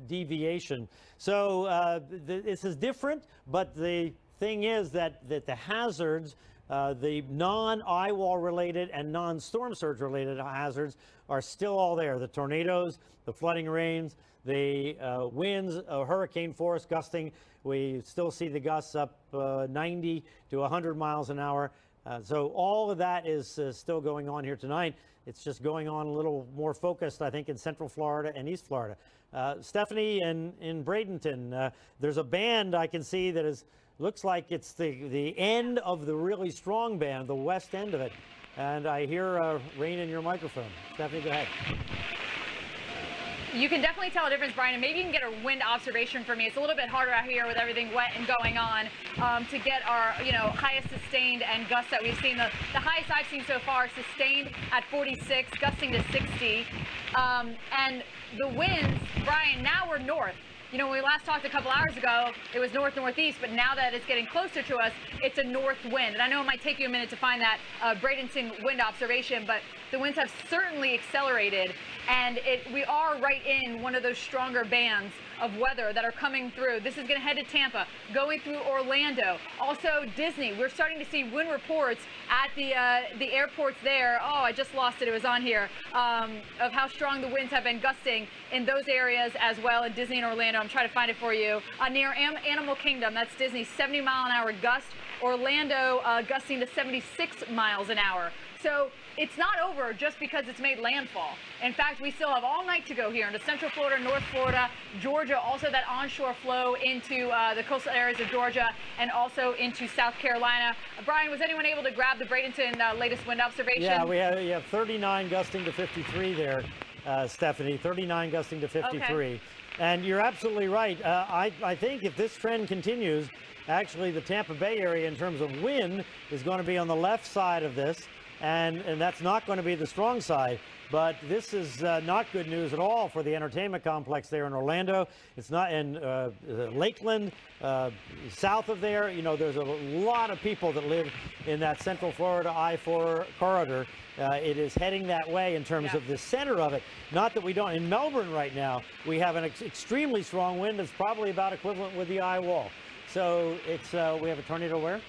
deviation. So this is different, but the thing is that the hazards, the non-eye wall related and non-storm surge related hazards are still all there. The tornadoes, the flooding rains, the winds, hurricane force gusting. We still see the gusts up 90 to 100 miles an hour. So all of that is still going on here tonight. It's just going on a little more focused, I think, in Central Florida and East Florida. Stephanie, in Bradenton, there's a band I can see that looks like it's the end of the really strong band, the west end of it. And I hear rain in your microphone. Stephanie, go ahead. You can definitely tell a difference, Brian, and maybe you can get a wind observation for me. It's a little bit harder out here with everything wet and going on to get our, highest sustained and gusts that we've seen. The highest I've seen so far sustained at 46, gusting to 60. And the winds, Brian, now we're north. You know, when we last talked a couple hours ago, it was north-northeast, but now that it's getting closer to us, it's a north wind. And I know it might take you a minute to find that Bradenton wind observation, but the winds have certainly accelerated, and we are right in one of those stronger bands of weather that are coming through. This is going to head to Tampa, going through Orlando. Also Disney, we're starting to see wind reports at the airports there. Oh, I just lost it. It was on here, of how strong the winds have been gusting in those areas as well in Disney and Orlando. I'm trying to find it for you. Near Animal Kingdom, that's Disney, 70-mile-an-hour gust. Orlando gusting to 76 miles an hour. So it's not over just because it's made landfall. In fact, we still have all night to go here into Central Florida, North Florida, Georgia, also that onshore flow into the coastal areas of Georgia and also into South Carolina. Brian, was anyone able to grab the Bradenton latest wind observation? Yeah, we have 39 gusting to 53 there, Stephanie, 39 gusting to 53. Okay. And you're absolutely right. I think if this trend continues, actually the Tampa Bay area in terms of wind is going to be on the left side of this. And that's not going to be the strong side. But this is not good news at all for the entertainment complex there in Orlando. It's not in Lakeland, south of there. You know, there's a lot of people that live in that Central Florida I-4 corridor. It is heading that way in terms of the center of it. Not that we don't. In Melbourne right now, we have an extremely strong wind that's probably about equivalent with the eye wall. So it's we have a tornado where?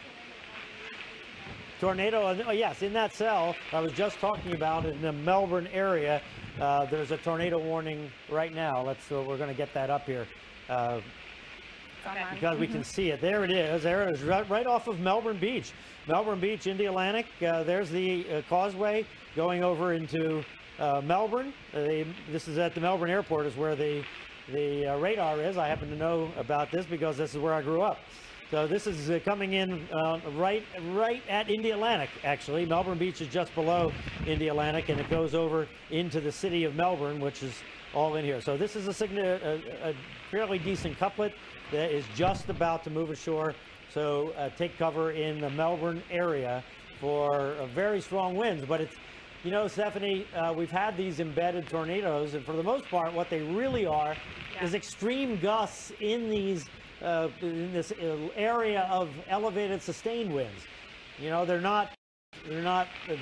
Tornado, yes, in that cell I was just talking about in the Melbourne area. There's a tornado warning right now. We're going to get that up here because we can see it. There it is. There it is, right off of Melbourne Beach. Melbourne Beach, Indialantic. There's the causeway going over into Melbourne. This is at the Melbourne Airport, is where the radar is. I happen to know about this because this is where I grew up. So this is coming in right at Indialantic, actually. Melbourne Beach is just below Indialantic, and it goes over into the city of Melbourne, which is all in here. So this is a fairly decent couplet that is just about to move ashore. So take cover in the Melbourne area for very strong winds. But it's, you know, Stephanie, we've had these embedded tornadoes, and for the most part, what they really are is extreme gusts in these in this area of elevated sustained winds. You know, they're not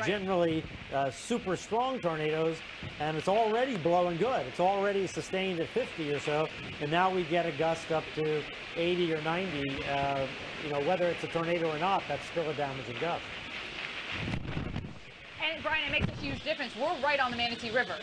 generally super strong tornadoes, and it's already blowing good. It's already sustained at 50 or so, and now we get a gust up to 80 or 90. You know, whether it's a tornado or not, that's still a damaging gust. And Brian, it makes a huge difference. We're right on the Manatee River,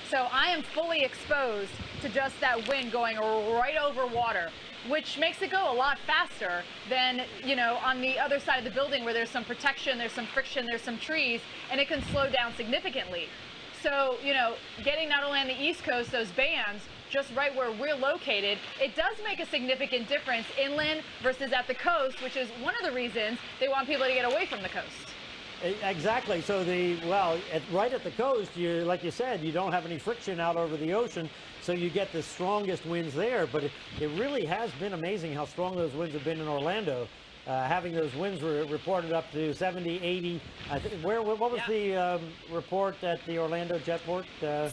so I am fully exposed to just that wind going right over water, which makes it go a lot faster than, you know, on the other side of the building where there's some protection, there's some friction, there's some trees, and it can slow down significantly. So, you know, getting not only on the East Coast, those bands, just right where we're located, it does make a significant difference inland versus at the coast, which is one of the reasons they want people to get away from the coast. Exactly. So right at the coast, like you said, you don't have any friction out over the ocean, so you get the strongest winds there. But it really has been amazing how strong those winds have been in Orlando. Having those winds were reported up to 70, 80. What was the report at the Orlando Jetport?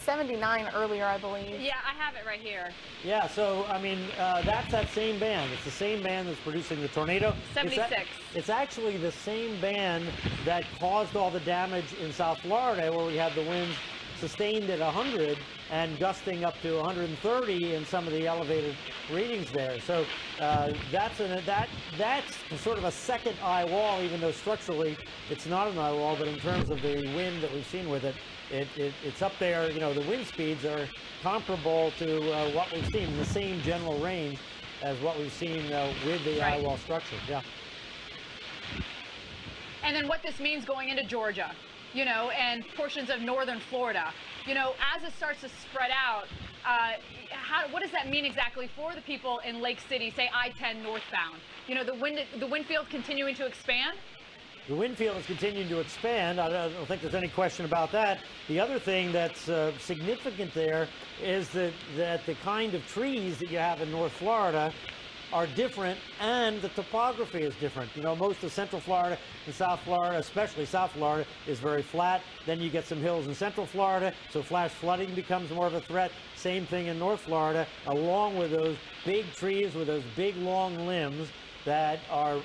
79 earlier, I believe. Yeah, I have it right here. Yeah, so, I mean, that's that same band. It's the same band that's producing the tornado. 76. It's actually the same band that caused all the damage in South Florida, where we had the winds sustained at 100 and gusting up to 130 in some of the elevated readings there. So that's sort of a second eye wall, even though structurally it's not an eye wall, but in terms of the wind that we've seen with it, it's up there. You know, the wind speeds are comparable to what we've seen in the same general range as what we've seen with the eye wall structure. Yeah. And then what this means going into Georgia, you know, and portions of northern Florida, you know, as it starts to spread out, what does that mean exactly for the people in Lake City, say I-10 northbound? You know, the wind field continuing to expand? The wind field is continuing to expand. I don't think there's any question about that. The other thing that's significant there is that the kind of trees that you have in North Florida are different, and the topography is different. You know, most of Central Florida and South Florida, especially South Florida, is very flat. Then you get some hills in Central Florida, so flash flooding becomes more of a threat. Same thing in North Florida, along with those big trees with those big long limbs that are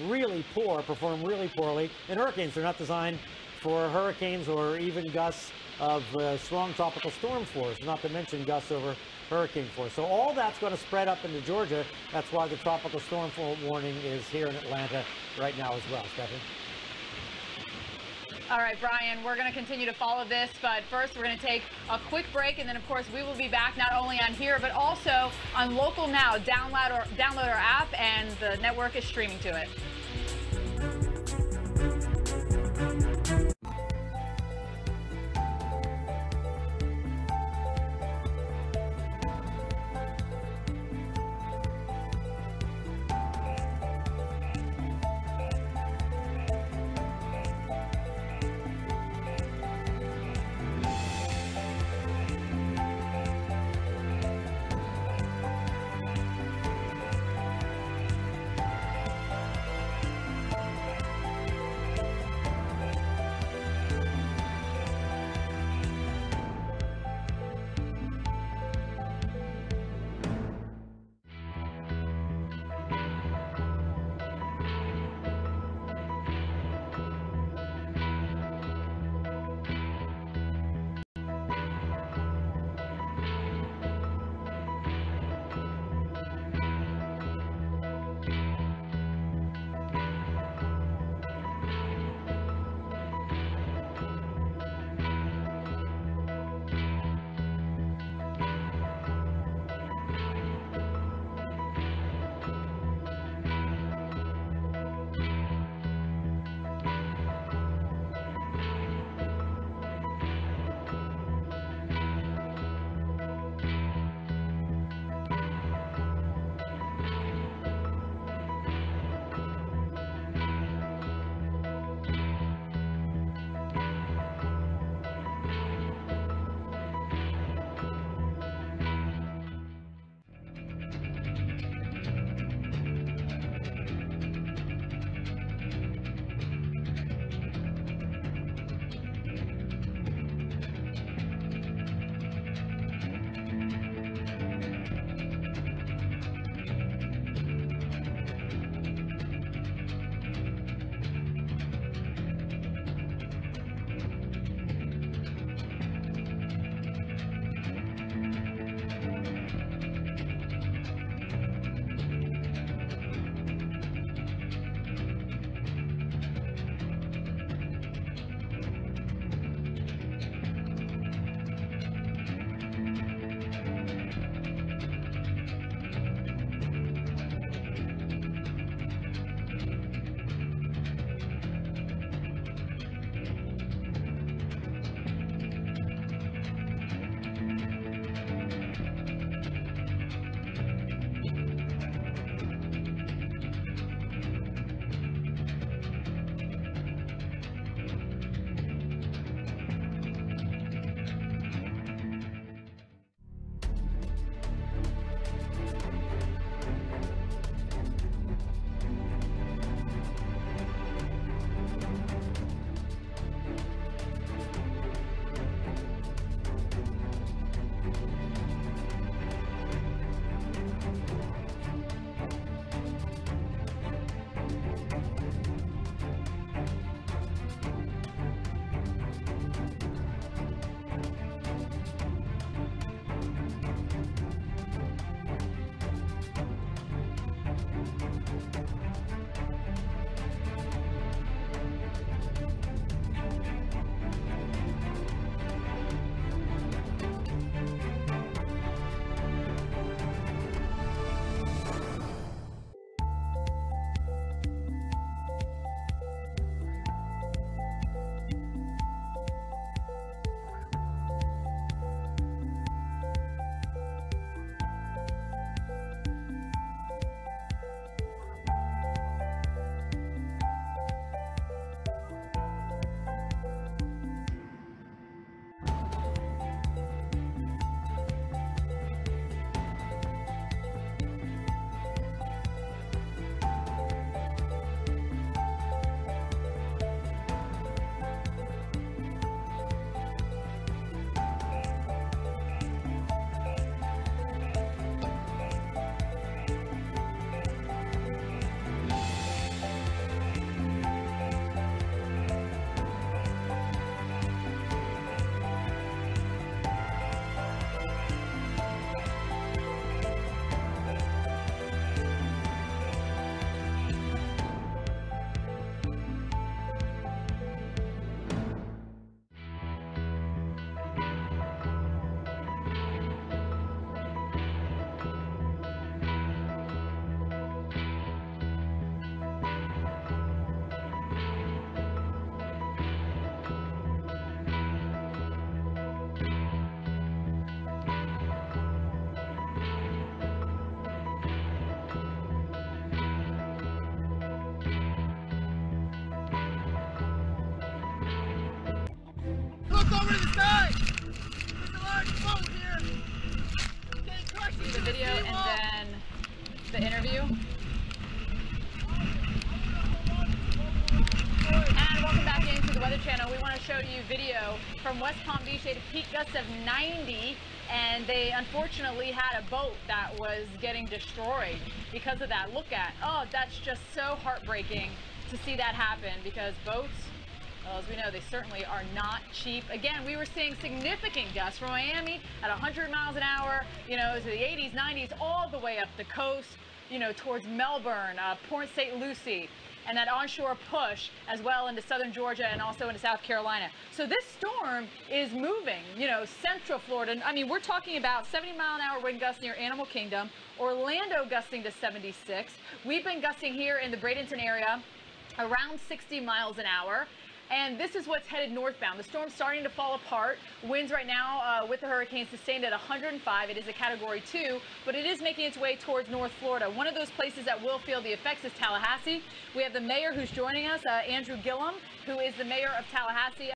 really poor, perform really poorly in hurricanes. They're not designed for hurricanes or even gusts of strong tropical storm force, not to mention gusts over hurricane force. So all that's going to spread up into Georgia. That's why the tropical storm warning is here in Atlanta right now as well. Stephanie? All right, Brian, we're going to continue to follow this, but first we're going to take a quick break, and then, of course, we will be back not only on here, but also on Local Now. Download our app, and the network is streaming to it. Look over to the side! There's a large boat here! See the video and then the interview. And welcome back into the Weather Channel. We want to show you video from West Palm Beach. They had a peak gust of 90, and they unfortunately had a boat that was getting destroyed because of that. Look at, oh, that's just so heartbreaking to see that happen, because boats, well, as we know, they certainly are not cheap. Again, we were seeing significant gusts from Miami at 100 miles an hour, you know, to the 80s, 90s, all the way up the coast, you know, towards Melbourne, Port St. Lucie, and that onshore push as well into southern Georgia and also into South Carolina. So this storm is moving, you know, central Florida. I mean, we're talking about 70-mile-an-hour wind gusts near Animal Kingdom, Orlando gusting to 76. We've been gusting here in the Bradenton area around 60 miles an hour. And this is what's headed northbound. The storm's starting to fall apart. Winds right now with the hurricane sustained at 105. It is a Category 2, but it is making its way towards North Florida. One of those places that will feel the effects is Tallahassee. We have the mayor who's joining us, Andrew Gillum, who is the mayor of Tallahassee.